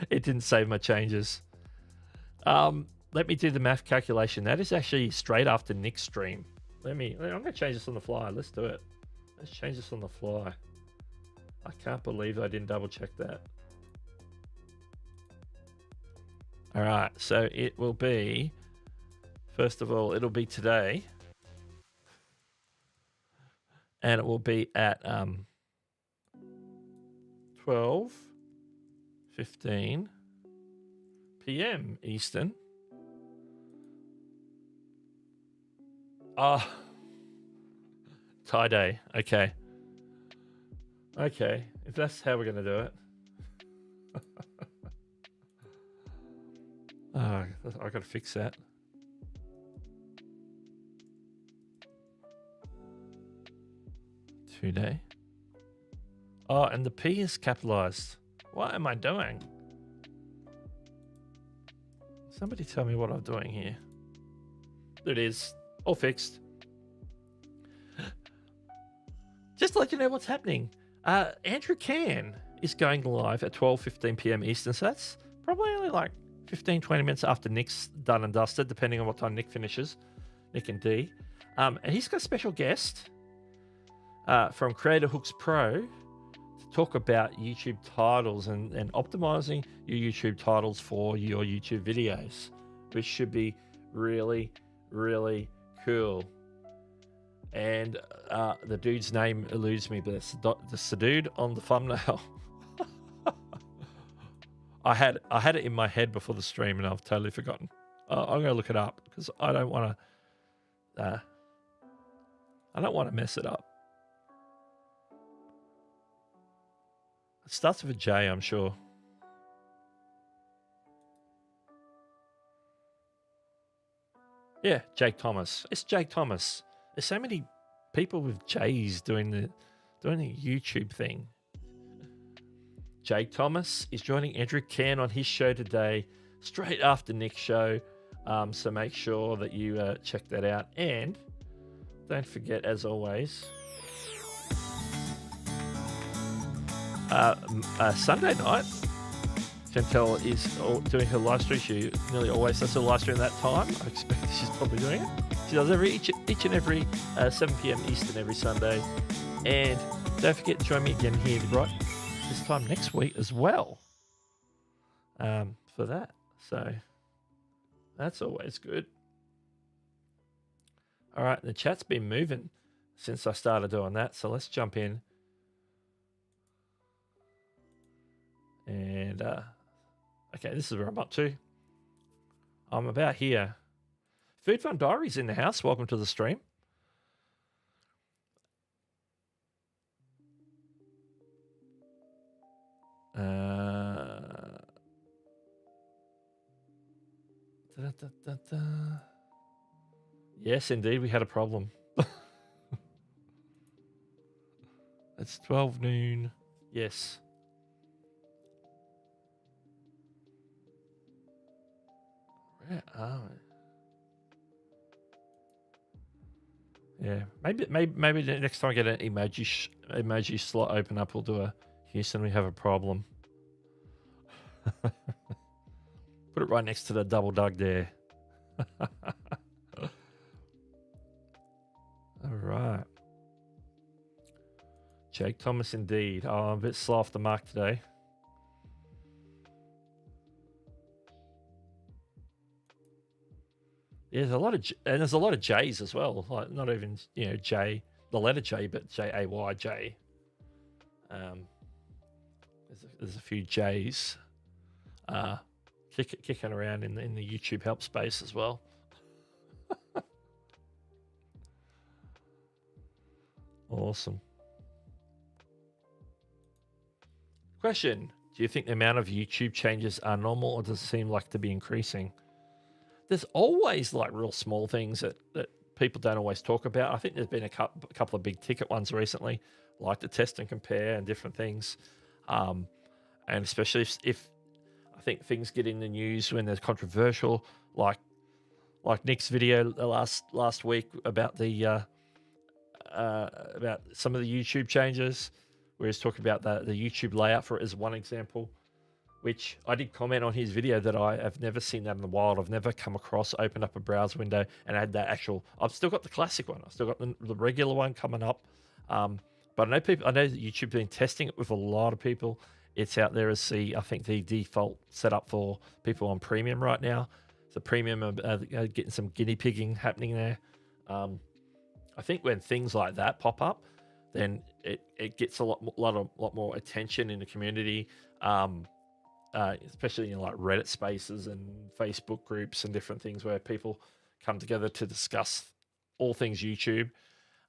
It didn't save my changes. Let me do the math calculation. That is actually straight after Nick's stream. I'm going to change this on the fly. Let's do it. Let's change this on the fly. I can't believe I didn't double check that. All right. So it will be, first of all, it'll be today. And it will be at 12:15 p.m. Eastern. Tie day. Okay. Okay. If that's how we're going to do it. I got to fix that. Today. Oh, and the P is capitalized. What am I doing? Somebody tell me what I'm doing here. There it is. All fixed. Just to let you know what's happening. Andrew Can is going live at 12:15 p.m. Eastern. So that's probably only like 15, 20 minutes after Nick's done and dusted, depending on what time Nick finishes. Nick and D. And he's got a special guest from Creator Hooks Pro to talk about YouTube titles and optimizing your YouTube titles for your YouTube videos, which should be really, really cool. And the dude's name eludes me, but it's the dude on the thumbnail. I had it in my head before the stream, and I've totally forgotten. I'm gonna look it up because I don't want to mess it up. It starts with a J, I'm sure. Yeah, Jake Thomas. It's Jake Thomas. There's so many people with J's doing the YouTube thing. Jake Thomas is joining Andrew Can on his show today, straight after Nick's show. So make sure that you check that out. And don't forget, as always, Sunday night, Chantel is doing her live stream. She nearly always does her live stream at that time. I expect she's probably doing it. She does each and every 7 p.m. Eastern every Sunday. And don't forget to join me again here right this time next week as well for that. So that's always good. All right, the chat's been moving since I started doing that. So let's jump in. And, okay, this is where I'm up to. I'm about here. Food Fun Diaries in the house. Welcome to the stream. Yes, indeed, we had a problem. It's 12 noon. Yes. Where are we? Yeah, maybe the next time I get an emoji slot open up, we'll do a Houston, we have a problem. Put it right next to the double Doug there. All right. Jake Thomas indeed. Oh, I'm a bit slow off the mark today. Yeah, there's a lot of J's as well. Like not even J, the letter J, but Jay. There's a few J's kicking around in the YouTube help space as well. Awesome. Question: do you think the amount of YouTube changes are normal, or does it seem like to be increasing? There's always like real small things that people don't always talk about. I think there's been a couple of big ticket ones recently, like the test and compare and different things. And especially if I think things get in the news when there's controversial, like Nick's video last week about the about some of the YouTube changes, where he's talking about the YouTube layout for it as one example, which I did comment on his video that I have never seen that in the wild. I've never come across, opened up a browser window and had that actual. I've still got the classic one. I've still got the regular one coming up. But I know that YouTube's been testing it with a lot of people. It's out there as I think the default setup for people on premium right now. So premium are getting some guinea pigging happening there. I think when things like that pop up, then it gets a lot more attention in the community. Especially in like Reddit spaces and Facebook groups and different things where people come together to discuss all things YouTube.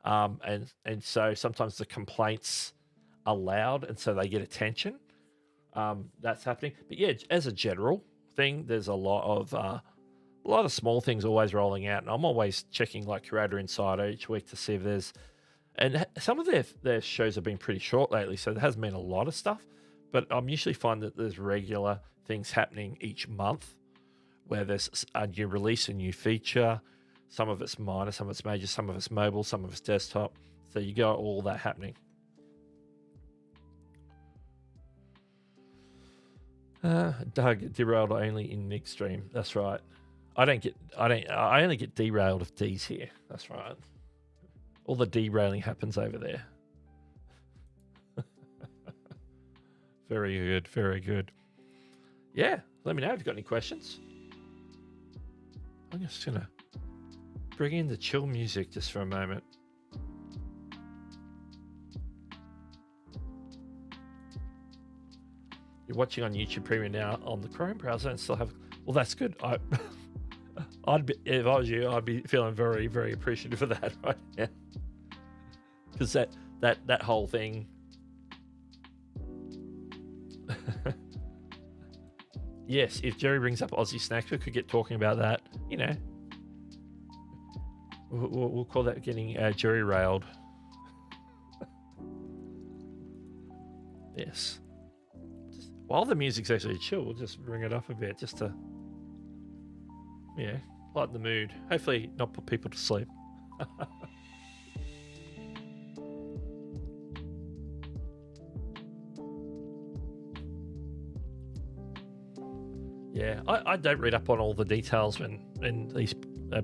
And so sometimes the complaints are loud and so they get attention. That's happening. But yeah, as a general thing, there's a lot of small things always rolling out, and I'm always checking like Creator Insider each week to see if there's. And some of their shows have been pretty short lately, so there hasn't been a lot of stuff. But I'm usually find that there's regular things happening each month where there's a new release, a new feature. Some of it's minor, some of it's major, some of it's mobile, some of it's desktop. So you got all that happening. Doug, derailed only in Nick's stream. That's right. I only get derailed if D's here. That's right. All the derailing happens over there. Very good, very good. Yeah, let me know if you've got any questions. I'm just gonna bring in the chill music just for a moment. You're watching on YouTube Premium now on the Chrome browser and still have. Well, that's good. I'd be, if I was you, I'd be feeling very, very appreciative of that right now. Because that whole thing. Yes, if Jerry brings up Aussie snacks, we could get talking about that. You know, we'll call that getting Jerry railed. Yes. While the music's actually chill, we'll just bring it up a bit just to, lighten the mood. Hopefully not put people to sleep. Yeah, I don't read up on all the details when these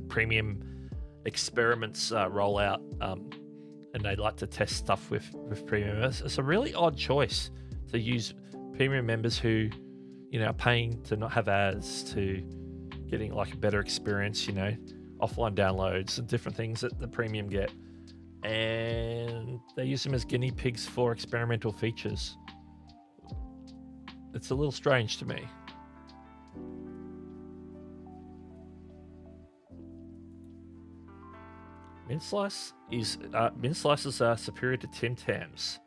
premium experiments roll out, and they like to test stuff with premium. It's a really odd choice to use premium members who, are paying to not have ads, to getting like a better experience, offline downloads and different things that the premium get. And they use them as guinea pigs for experimental features. It's a little strange to me. Mint slices are superior to Tim Tams.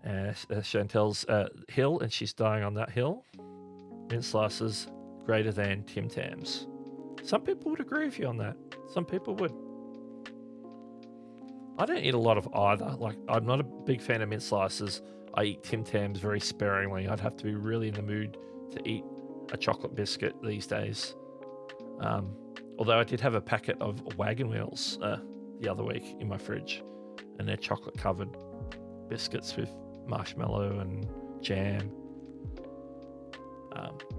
Chantel's hill, and she's dying on that hill. Mint slices greater than Tim Tams. Some people would agree with you on that. Some people would. I don't eat a lot of either. Like, I'm not a big fan of mint slices. I eat Tim Tams very sparingly. I'd have to be really in the mood to eat a chocolate biscuit these days. Although I did have a packet of wagon wheels the other week in my fridge, and they're chocolate covered biscuits with marshmallow and jam.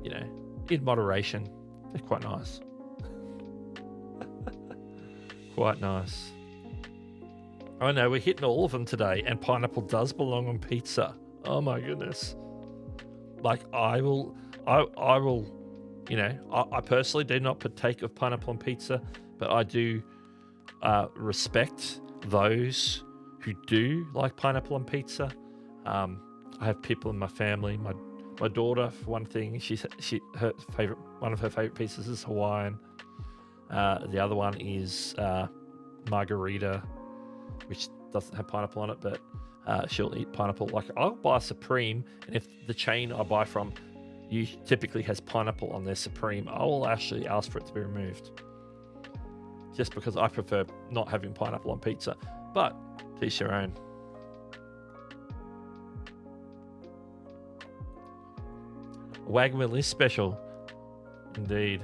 You know, in moderation, they're quite nice. Quite nice. I know, we're hitting all of them today, and pineapple does belong on pizza. Oh my goodness. Like, I will, you know, I personally do not partake of pineapple on pizza, but I do respect those who do like pineapple on pizza. I have people in my family. My daughter, for one thing, one of her favorite pizzas is Hawaiian. The other one is margarita, which doesn't have pineapple on it, but she'll eat pineapple. Like, I'll buy a Supreme, and if the chain I buy from typically has pineapple on their Supreme, I will actually ask for it to be removed, just because I prefer not having pineapple on pizza. But to each their own. Wagon wheel is special, indeed.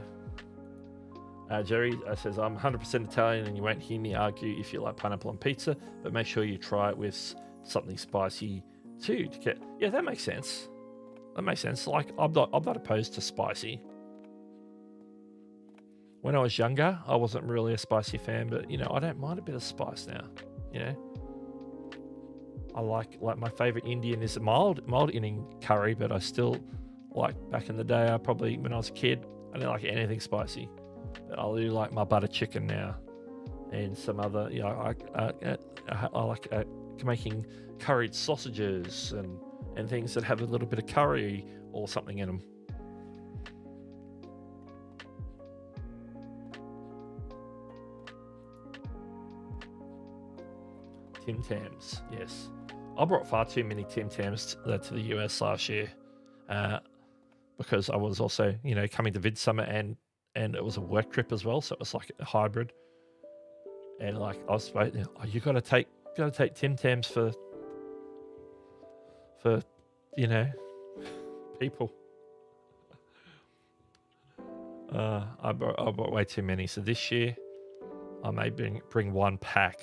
Jerry says, I'm 100% Italian, and you won't hear me argue if you like pineapple on pizza, but make sure you try it with something spicy too to get. Yeah, that makes sense. That makes sense. Like, I'm not opposed to spicy. When I was younger, I wasn't really a spicy fan, but you know, I don't mind a bit of spice now. You know, I like my favorite Indian is a mild Indian curry, but I still like, back in the day, when I was a kid, I didn't like anything spicy. But I do like my butter chicken now, and some other, you know, I like making curried sausages and things that have a little bit of curry or something in them. Tim Tams, yes. I brought far too many Tim Tams to the US last year, because I was also, you know, coming to VidSummit, and it was a work trip as well, so it was like a hybrid. And like, I was supposed, you know, you gotta take Tim Tams for you know, people. I brought way too many, so this year I may bring one pack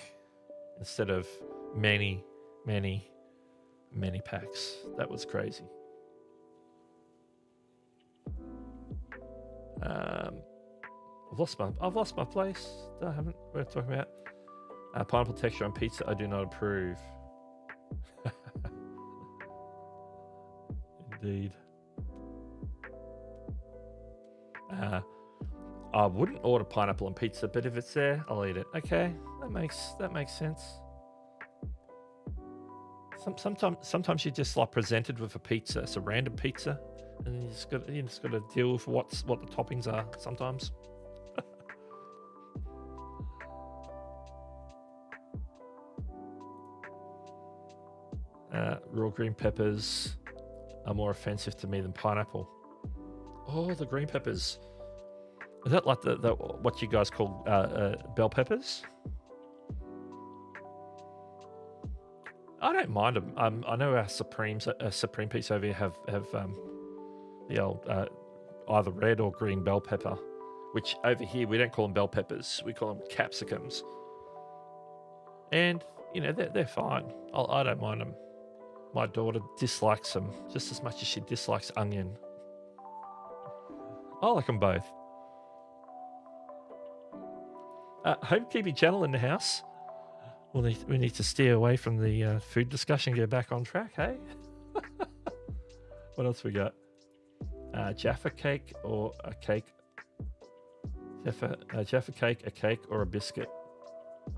instead of many packs. That was crazy. I've lost my place. I haven't. We're talking about pineapple texture on pizza. I do not approve. Indeed. I wouldn't order pineapple on pizza, but if it's there, I'll eat it. Okay, that makes sense. Sometimes you're just like presented with a pizza. It's a random pizza, and you just got to deal with what the toppings are sometimes. Raw green peppers are more offensive to me than pineapple. Oh, the green peppers. Is that like the what you guys call bell peppers? I don't mind them. I know our Supreme pizza over here have the old either red or green bell pepper, which over here we don't call them bell peppers. We call them capsicums. And you know, they're fine. I don't mind them. My daughter dislikes them just as much as she dislikes onion. I like them both. Homekeeping channel in the house. We need to steer away from the food discussion, get back on track, hey? What else we got? Jaffa cake or a cake? Jaffa cake, a cake, or a biscuit?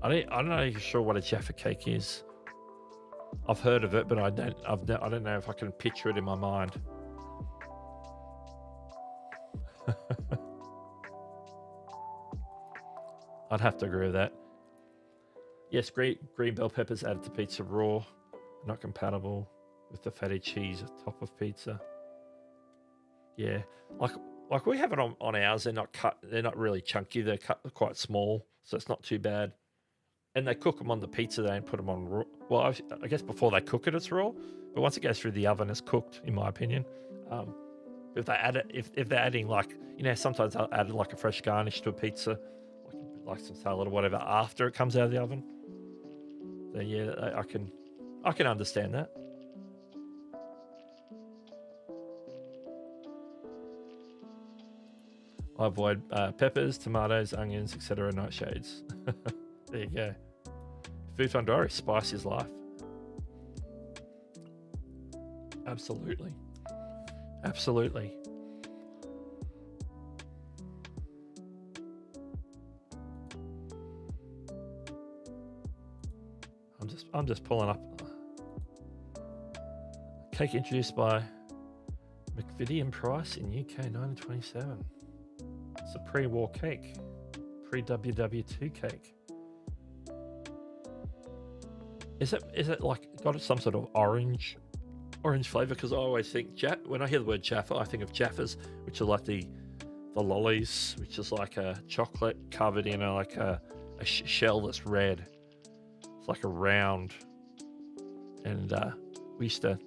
I'm not even sure what a Jaffa cake is. I've heard of it, but I don't know if I can picture it in my mind. I'd have to agree with that. Yes, green bell peppers added to pizza raw, not compatible with the fatty cheese top of pizza. Yeah, like we have it on ours. They're not cut. They're not really chunky. They're cut quite small, so it's not too bad. And they cook them on the pizza. They don't put them on raw. Well, I guess before they cook it, it's raw. But once it goes through the oven, it's cooked, in my opinion. If they add it, if they're adding like, you know, sometimes I'll add like a fresh garnish to a pizza, like some salad or whatever after it comes out of the oven. Then yeah, I can understand that. I avoid peppers, tomatoes, onions, etc. Nightshades. There you go. Food Fun Diary, spice is life. Absolutely. Absolutely. I'm just pulling up. Cake introduced by McVitie Price in UK 1927. It's a pre-war cake, pre-WW2 cake. Is it like got some sort of orange flavour? Because I always think when I hear the word Jaffa, I think of Jaffas, which are like the lollies, which is like a chocolate covered in a shell that's red. It's like a round, and used to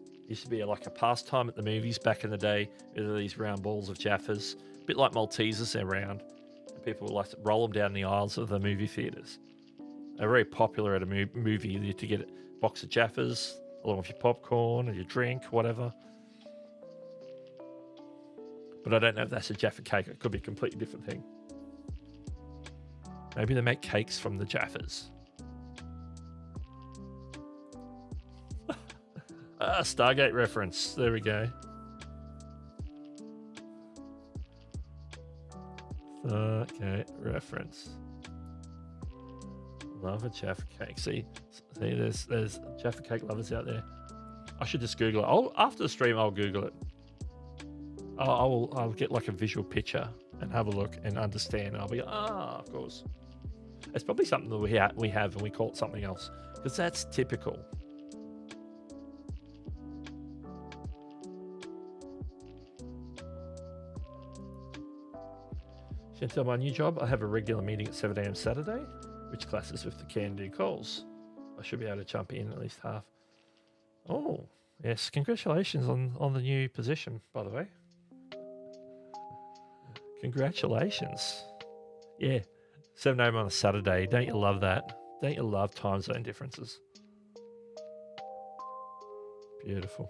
be like a pastime at the movies back in the day. There were these round balls of Jaffas, a bit like Maltesers. They're round, and people would like to roll them down the aisles of the movie theatres. They're very popular at a movie to get a box of Jaffas along with your popcorn or your drink, whatever. But I don't know if that's a Jaffa cake. It could be a completely different thing. Maybe they make cakes from the Jaffas. Stargate reference. There we go. Stargate reference. Love a Jaffa cake. See, there's Jaffa cake lovers out there. I should just Google it. After the stream, I'll Google it. I'll get like a visual picture and have a look and understand. I'll be of course. It's probably something that we have and we call it something else because that's typical. Chantel, my new job, I have a regular meeting at 7 a.m. Saturday, which classes with the can-do calls. I should be able to jump in at least half. Oh, yes. Congratulations on the new position, by the way. Congratulations. Yeah, 7 a.m. on a Saturday. Don't you love that? Don't you love time zone differences? Beautiful.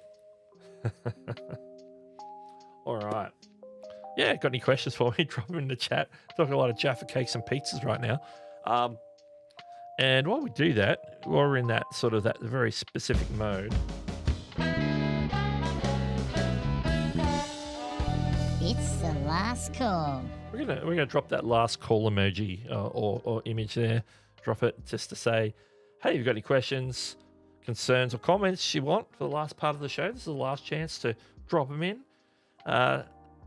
All right. Yeah, got any questions for me? Drop them in the chat. Talking a lot of Jaffa cakes and pizzas right now. And while we do that, while we're in that sort of that very specific mode. It's the last call. We're gonna drop that last call emoji or image there. Drop it just to say, hey, if you've got any questions, concerns, or comments you want for the last part of the show, this is the last chance to drop them in.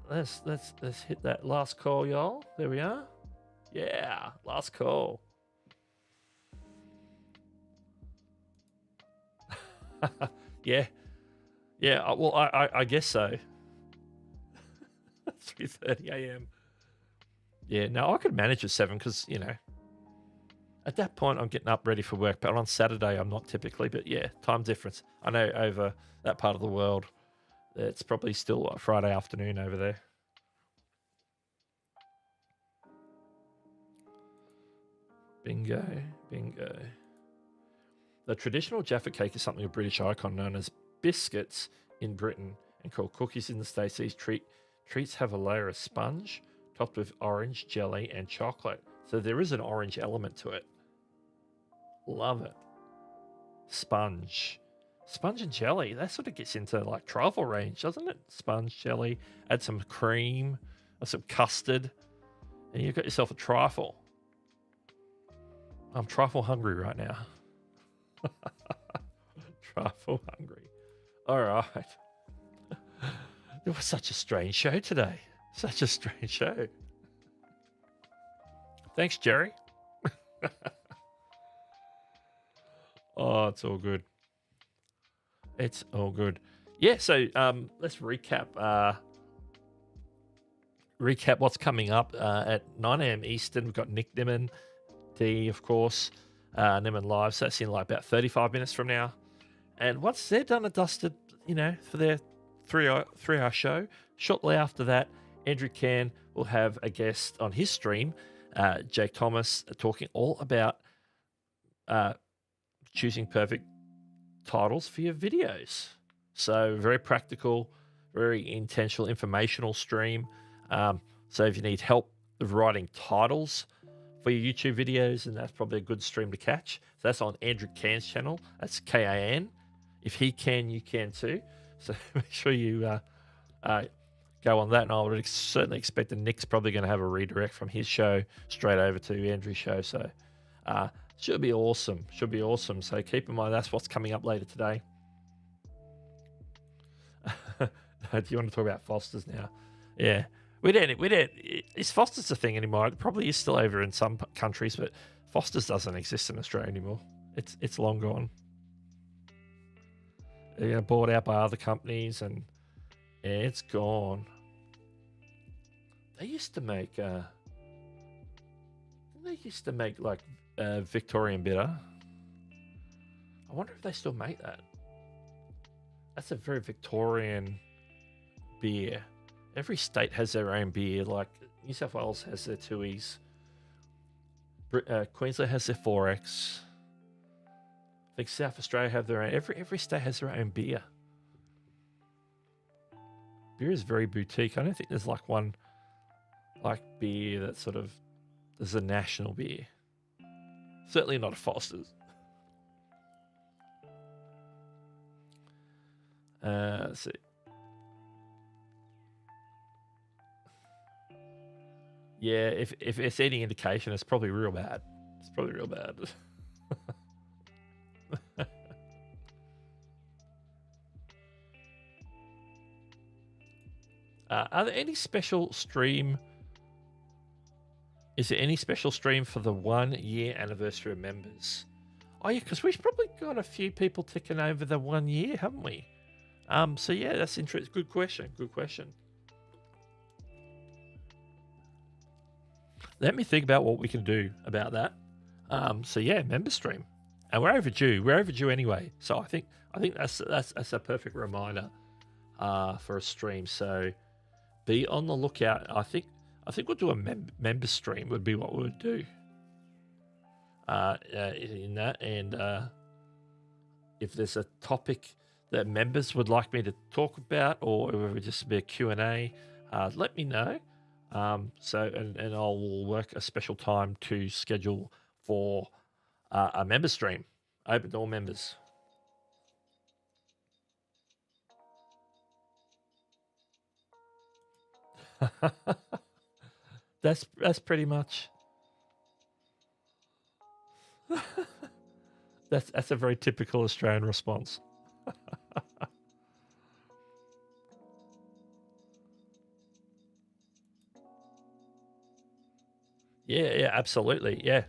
Let's hit that last call, y'all. There we are. Yeah, last call. Yeah. Well, I guess so. 3:30 a.m. Yeah. No, I could manage at 7 because at that point I'm getting up ready for work. But on Saturday I'm not typically. But yeah, time difference. I know over that part of the world, it's probably still a Friday afternoon over there. Bingo. The traditional Jaffa cake is something of a British icon known as biscuits in Britain and called cookies in the States. These treats have a layer of sponge topped with orange, jelly, and chocolate. So there is an orange element to it. Love it. Sponge and jelly. That sort of gets into like trifle range, doesn't it? Sponge, jelly, add some cream or some custard, and you've got yourself a trifle. I'm trifle hungry right now. Trifle hungry. All right. It was such a strange show today. Such a strange show. Thanks, Jerry. Oh, it's all good. It's all good. Yeah, so let's recap. Recap what's coming up at 9 a.m. Eastern. We've got Nick Nimmin, D, of course, Nimmin Live. So that's in like about 35 minutes from now. And once they're done and dusted, for their three-hour show, shortly after that, Andrew Can will have a guest on his stream, Jake Thomas, talking all about choosing perfect titles for your videos. So very practical, very intentional, informational stream. So if you need help with writing titles for your YouTube videos, then that's probably a good stream to catch. So that's on Andrew Can's channel. That's Kan. If he can, you can too. So make sure you go on that. And I would certainly expect that Nick's probably going to have a redirect from his show straight over to Andrew's show. So should be awesome. Should be awesome. So keep in mind that's what's coming up later today. Do you want to talk about Foster's now? Yeah. We don't. Is Foster's a thing anymore? It probably is still over in some countries, but Foster's doesn't exist in Australia anymore. It's long gone. They're bought out by other companies, and it's gone. They used to make. Like Victorian bitter. I wonder if they still make that. That's a very Victorian beer. Every state has their own beer. Like New South Wales has their Tuies. Queensland has their 4X. I think South Australia have their own. Every state has their own beer. Beer is very boutique. I don't think there's like one like beer that sort of is a national beer. Certainly not a Foster's. Let's see. Yeah, if it's any indication, it's probably real bad. It's probably real bad. Are there any special stream? Is there any special stream for the 1 year anniversary of members? Oh yeah, because we've probably got a few people ticking over the 1 year, haven't we? So yeah, that's interesting. Good question. Good question. Let me think about what we can do about that. So yeah, member stream, and we're overdue. We're overdue anyway. So I think that's a perfect reminder for a stream. So be on the lookout. I think we'll do a member stream. Would be what we would do in that. And if there's a topic that members would like me to talk about, or if it would just be a Q&A, let me know. So I'll work a special time to schedule for a member stream, open to all members. That's pretty much. That's a very typical Australian response. Yeah, absolutely. Yeah.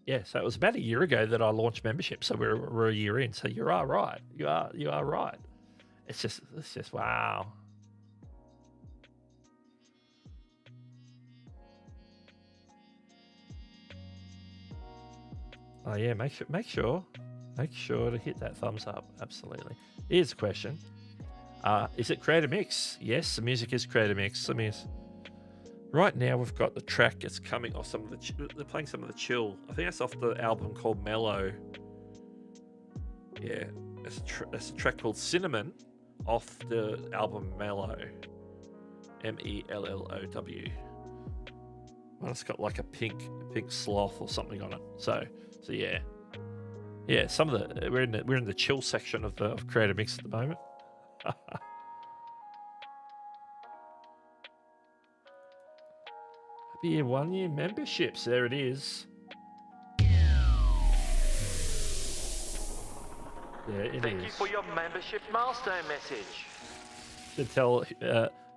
Yeah, so it was about a year ago that I launched membership, so we're a year in. So you are right. You are right. It's just wow. Oh yeah, make sure to hit that thumbs up. Absolutely. Here's a question. Is it Creator Mix? Yes, the music is Creator Mix. Right now we've got the track. It's coming off some of the. They're playing some of the chill. I think that's off the album called Mellow. Yeah, that's a track called Cinnamon, off the album Mellow. MELLOW. Well, it's got like a pink sloth or something on it. So yeah. Some of the we're in the chill section of Creator Mix at the moment. Happy year 1 year memberships. There it is. Yeah, it is. Thank you for your membership milestone message. Should tell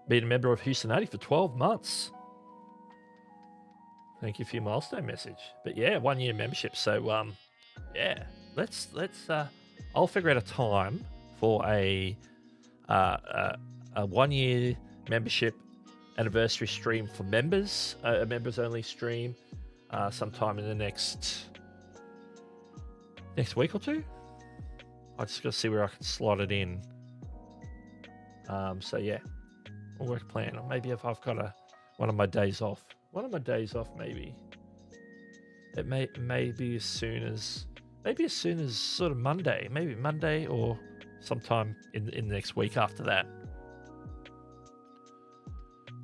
being a member of Hewson YT for 12 months. Thank you for your milestone message. But yeah, 1 year membership. So yeah, let's I'll figure out a time for a 1 year membership anniversary stream for members, a members only stream, sometime in the next week or two. I just got to see where I can slot it in. So yeah, work plan, or maybe if I've got one of my days off. One of my days off, maybe. It may be as soon as sort of Monday, maybe Monday or sometime in the next week after that.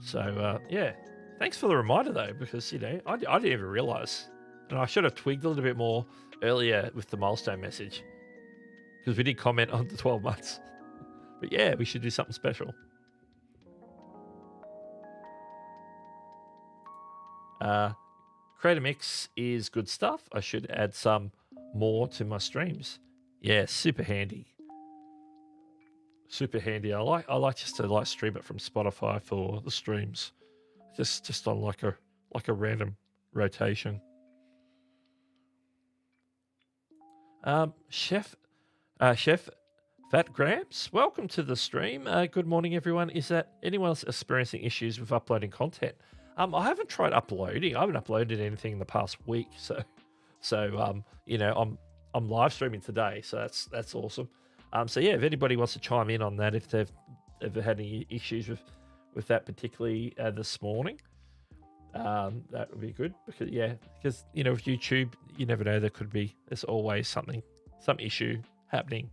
So yeah, thanks for the reminder though, because I didn't even realize, and I should have twigged a little bit more earlier with the milestone message, because we did comment on the 12 months. But yeah, we should do something special. Creator Mix is good stuff. I should add some more to my streams. Yeah, super handy. Super handy. I like just to stream it from Spotify for the streams, just on like a random rotation. Chef Fat Grams, welcome to the stream. Good morning, everyone. Is that anyone else experiencing issues with uploading content? I haven't tried uploading. I haven't uploaded anything in the past week, so I'm live streaming today, so that's awesome. So yeah, if anybody wants to chime in on that, if they've ever had any issues with that particularly this morning, that would be good, because with YouTube, you never know, there's always some issue happening.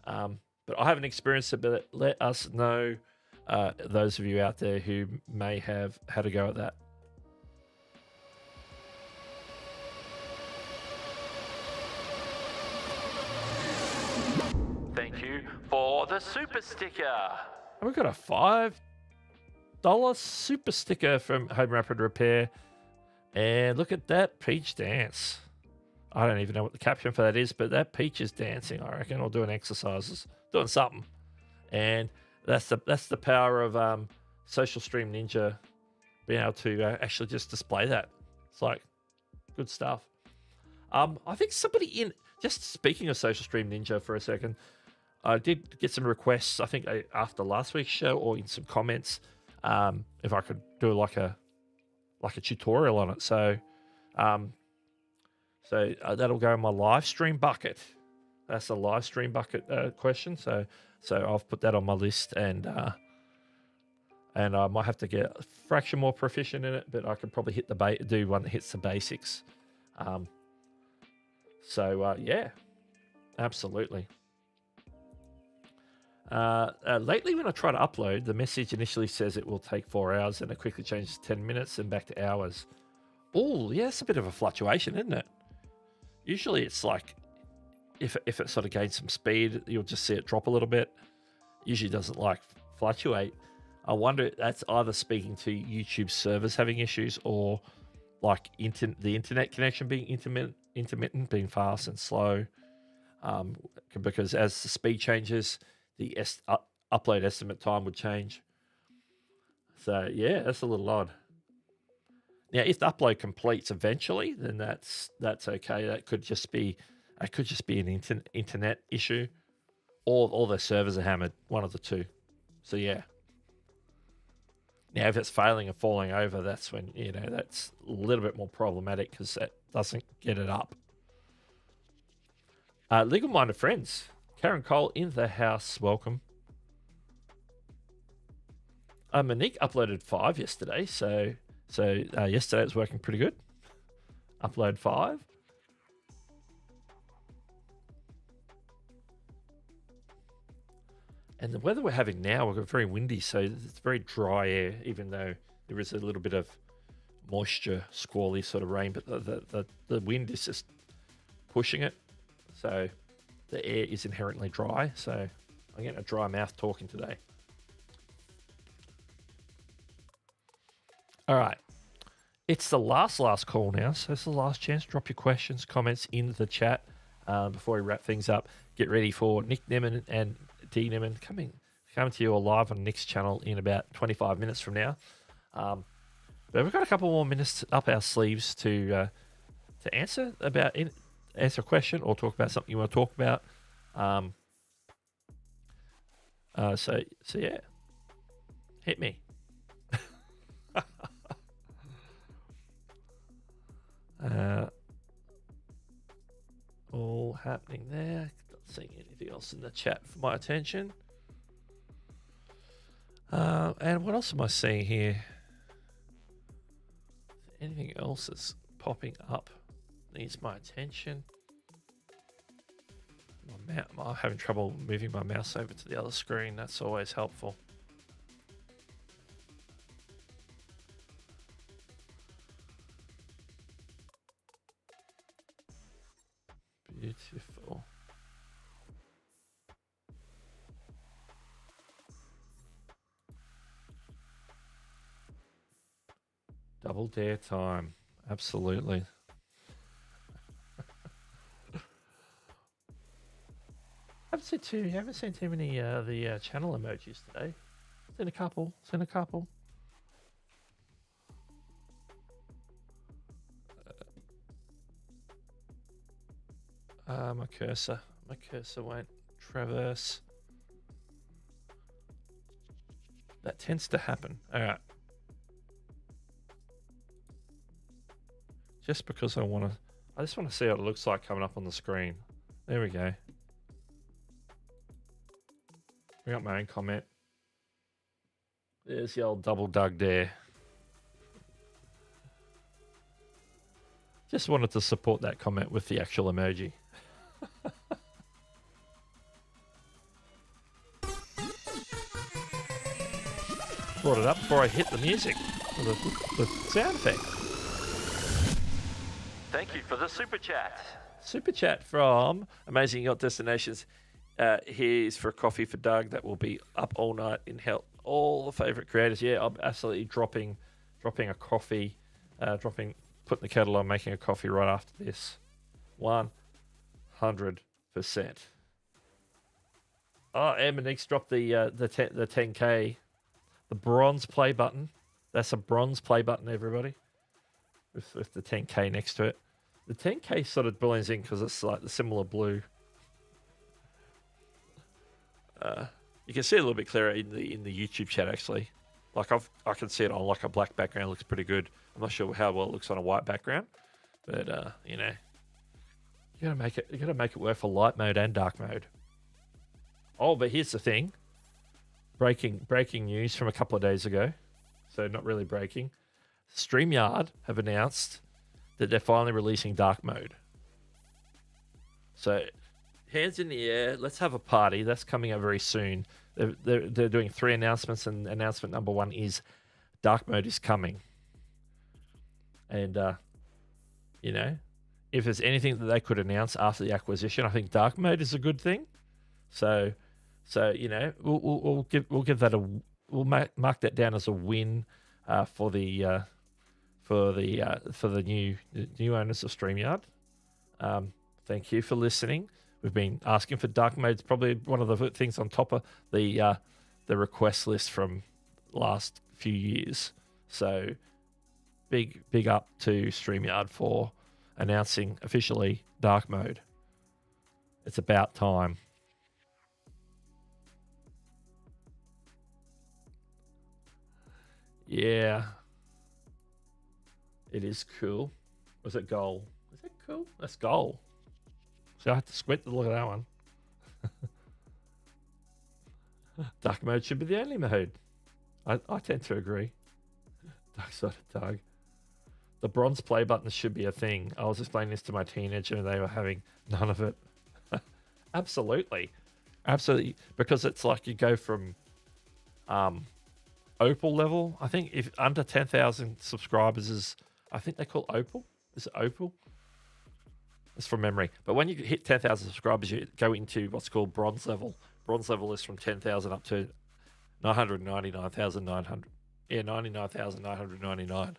But I haven't experienced it, but let us know, those of you out there who may have had a go at that. Thank you for the super sticker. And we've got a $5 super sticker from Home Rapid Repair. And look at that peach dance. I don't even know what the caption for that is, but that peach is dancing, I reckon, or doing exercises, doing something. And that's the power of Social Stream Ninja being able to actually just display that. It's like good stuff. I think somebody just speaking of Social Stream Ninja for a second, I did get some requests, I think after last week's show or in some comments, if I could do like a tutorial on it. So that'll go in my live stream bucket. That's a live stream bucket question. So I've put that on my list, and I might have to get a fraction more proficient in it, but I could probably do one that hits the basics. Yeah, absolutely. Lately, when I try to upload, the message initially says it will take 4 hours, and it quickly changes to 10 minutes and back to hours. Oh, yeah, it's a bit of a fluctuation, isn't it? Usually it's like, if it sort of gains some speed, you'll just see it drop a little bit. Usually doesn't fluctuate. I wonder if that's either speaking to YouTube servers having issues, or like the internet connection being intermittent, being fast and slow. Because as the speed changes, the upload estimate time would change. So yeah, that's a little odd. Now, if the upload completes eventually, then that's okay. That could just be an internet issue, or the servers are hammered, one of the two. So yeah. Now, if it's failing and falling over, that's when that's a little bit more problematic, because that doesn't get it up. Legal Minded Friends, Karen Cole in the house, welcome. Monique uploaded 5 yesterday, so yesterday it was working pretty good. Upload 5. And the weather we're having now, we've got very windy, so it's very dry air, even though there is a little bit of moisture, squally sort of rain, but the wind is just pushing it. So the air is inherently dry, so I'm getting a dry mouth talking today. All right. It's the last call now, so it's the last chance. Drop your questions, comments in the chat before we wrap things up. Get ready for Nick Nemman and D Nemman coming to you all live on Nick's channel in about 25 minutes from now. But we've got a couple more minutes up our sleeves to answer a question or talk about something you want to talk about. So yeah, hit me. All happening there. Not seeing anything else in the chat for my attention. And what else am I seeing here? Anything else that's popping up needs my attention? I'm having trouble moving my mouse over to the other screen. That's always helpful. Beautiful. Double dare time. Absolutely. Haven't seen too many the channel emojis today. Seen a couple. My cursor won't traverse. That tends to happen. All right. Just because I just want to see what it looks like coming up on the screen. There we go. Bring up my own comment. There's the old double Doug dare. Just wanted to support that comment with the actual emoji. Brought it up before I hit the music, or the sound effect. Thank you for the super chat. Super chat from Amazing Yacht Destinations. Here's for a coffee for Doug. That will be up all night in hell. All the favorite creators. Yeah, I'm absolutely dropping a coffee, putting the kettle on, making a coffee right after this. 100%. Oh, and Monique's dropped the 10K, the bronze play button. That's a bronze play button, everybody, with the 10K next to it. The 10K sort of blends in because it's like the similar blue. You can see it a little bit clearer in the YouTube chat actually. Like I can see it on like a black background. It looks pretty good. I'm not sure how well it looks on a white background, but you know, you gotta make it work for light mode and dark mode. Oh, but here's the thing. Breaking news from a couple of days ago. So not really breaking. StreamYard have announced that they're finally releasing dark mode. So hands in the air, let's have a party. That's coming up very soon. They're doing 3 announcements, and announcement number 1 is dark mode is coming. And you know, if there's anything that they could announce after the acquisition, I think dark mode is a good thing. So you know, we'll give that we'll mark that down as a win for the new owners of StreamYard. Thank you for listening. We've been asking for dark mode. It's probably one of the things on top of the request list from last few years. So big up to StreamYard for announcing officially dark mode. It's about time. Yeah. It is cool. Was it goal? Is that cool? That's goal. So I have to squint to look at that one. Dark mode should be the only mode. I tend to agree. Dark side of Doug. The bronze play button should be a thing. I was explaining this to my teenager and they were having none of it. Absolutely. Because it's like you go from Opal level. I think if under 10,000 subscribers is, I think they call Opal. Is it Opal? It's from memory. But when you hit 10,000 subscribers, you go into what's called bronze level. Bronze level is from 10,000 up to 999,900. Yeah, 99,999.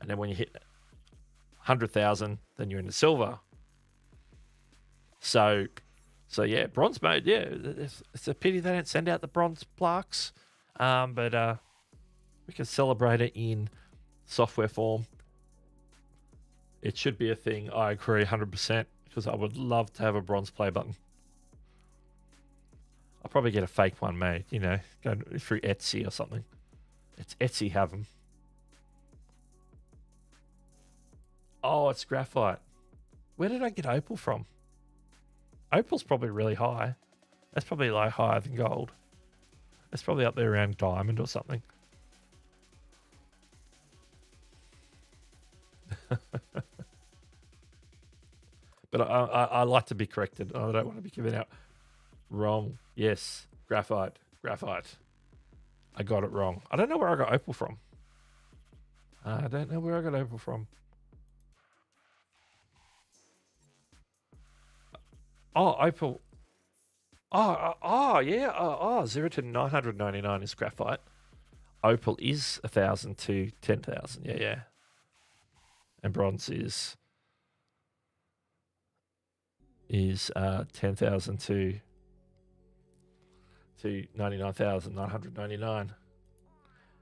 And then when you hit 100,000, then you're into silver. So yeah, bronze mode. Yeah, it's a pity they don't send out the bronze plaques. But we can celebrate it in software form. It should be a thing. I agree 100% because I would love to have a bronze play button. I'll probably get a fake one made, you know, go through Etsy or something. It's Etsy have them. Oh, it's graphite. Where did I get opal from? Opal's probably really high. That's probably like higher than gold. It's probably up there around diamond or something. But I like to be corrected. I don't want to be given out wrong. Yes, graphite. I got it wrong. I don't know where I got opal from. I don't know where I got opal from. Oh, opal. Yeah. 0 to 999 is graphite. Opal is 1,000 to 10,000. Yeah. And bronze is 10,000 to 99,999.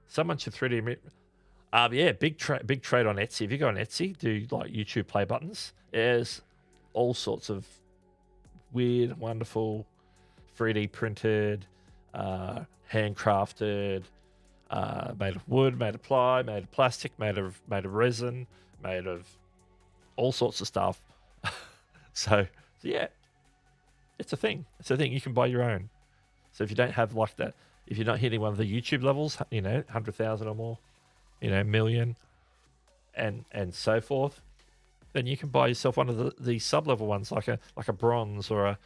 Someone should 3D me. Yeah, big trade on Etsy. If you go on Etsy, do like YouTube play buttons. There's all sorts of weird, wonderful, 3D printed, handcrafted, made of wood, made of ply, made of plastic, made of resin, made of all sorts of stuff. So yeah, it's a thing. You can buy your own. So if you don't have like that, if you're not hitting one of the YouTube levels, 100,000 or more, million, and so forth, then you can buy yourself one of the sub-level ones, like a bronze, or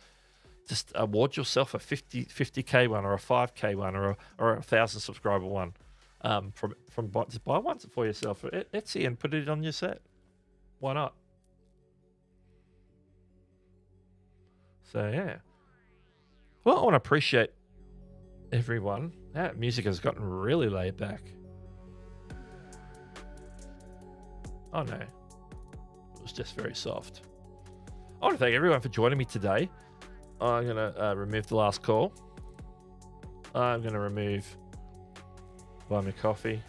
just award yourself a 50k one, or a 5k one, or a 1,000 subscriber one. Just buy one for yourself at Etsy and put it on your set. Why not? So yeah. Well, I want to appreciate everyone. That music has gotten really laid back. Oh no, it was just very soft. I want to thank everyone for joining me today. I'm going to remove the last call. I'm going to remove Buy Me Coffee.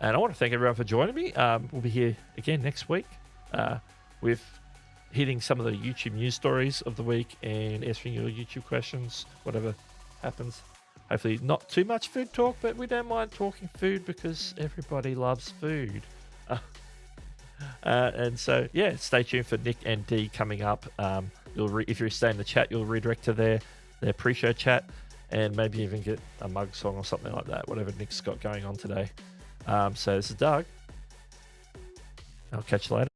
And I want to thank everyone for joining me. We'll be here again next week with hitting some of the YouTube news stories of the week and answering your YouTube questions, whatever happens. Hopefully not too much food talk, but we don't mind talking food because everybody loves food. And so, yeah, stay tuned for Nick and Dee coming up. If you stay in the chat, you'll redirect to their pre-show chat and maybe even get a mug song or something like that, whatever Nick's got going on today. So this is Doug. I'll catch you later.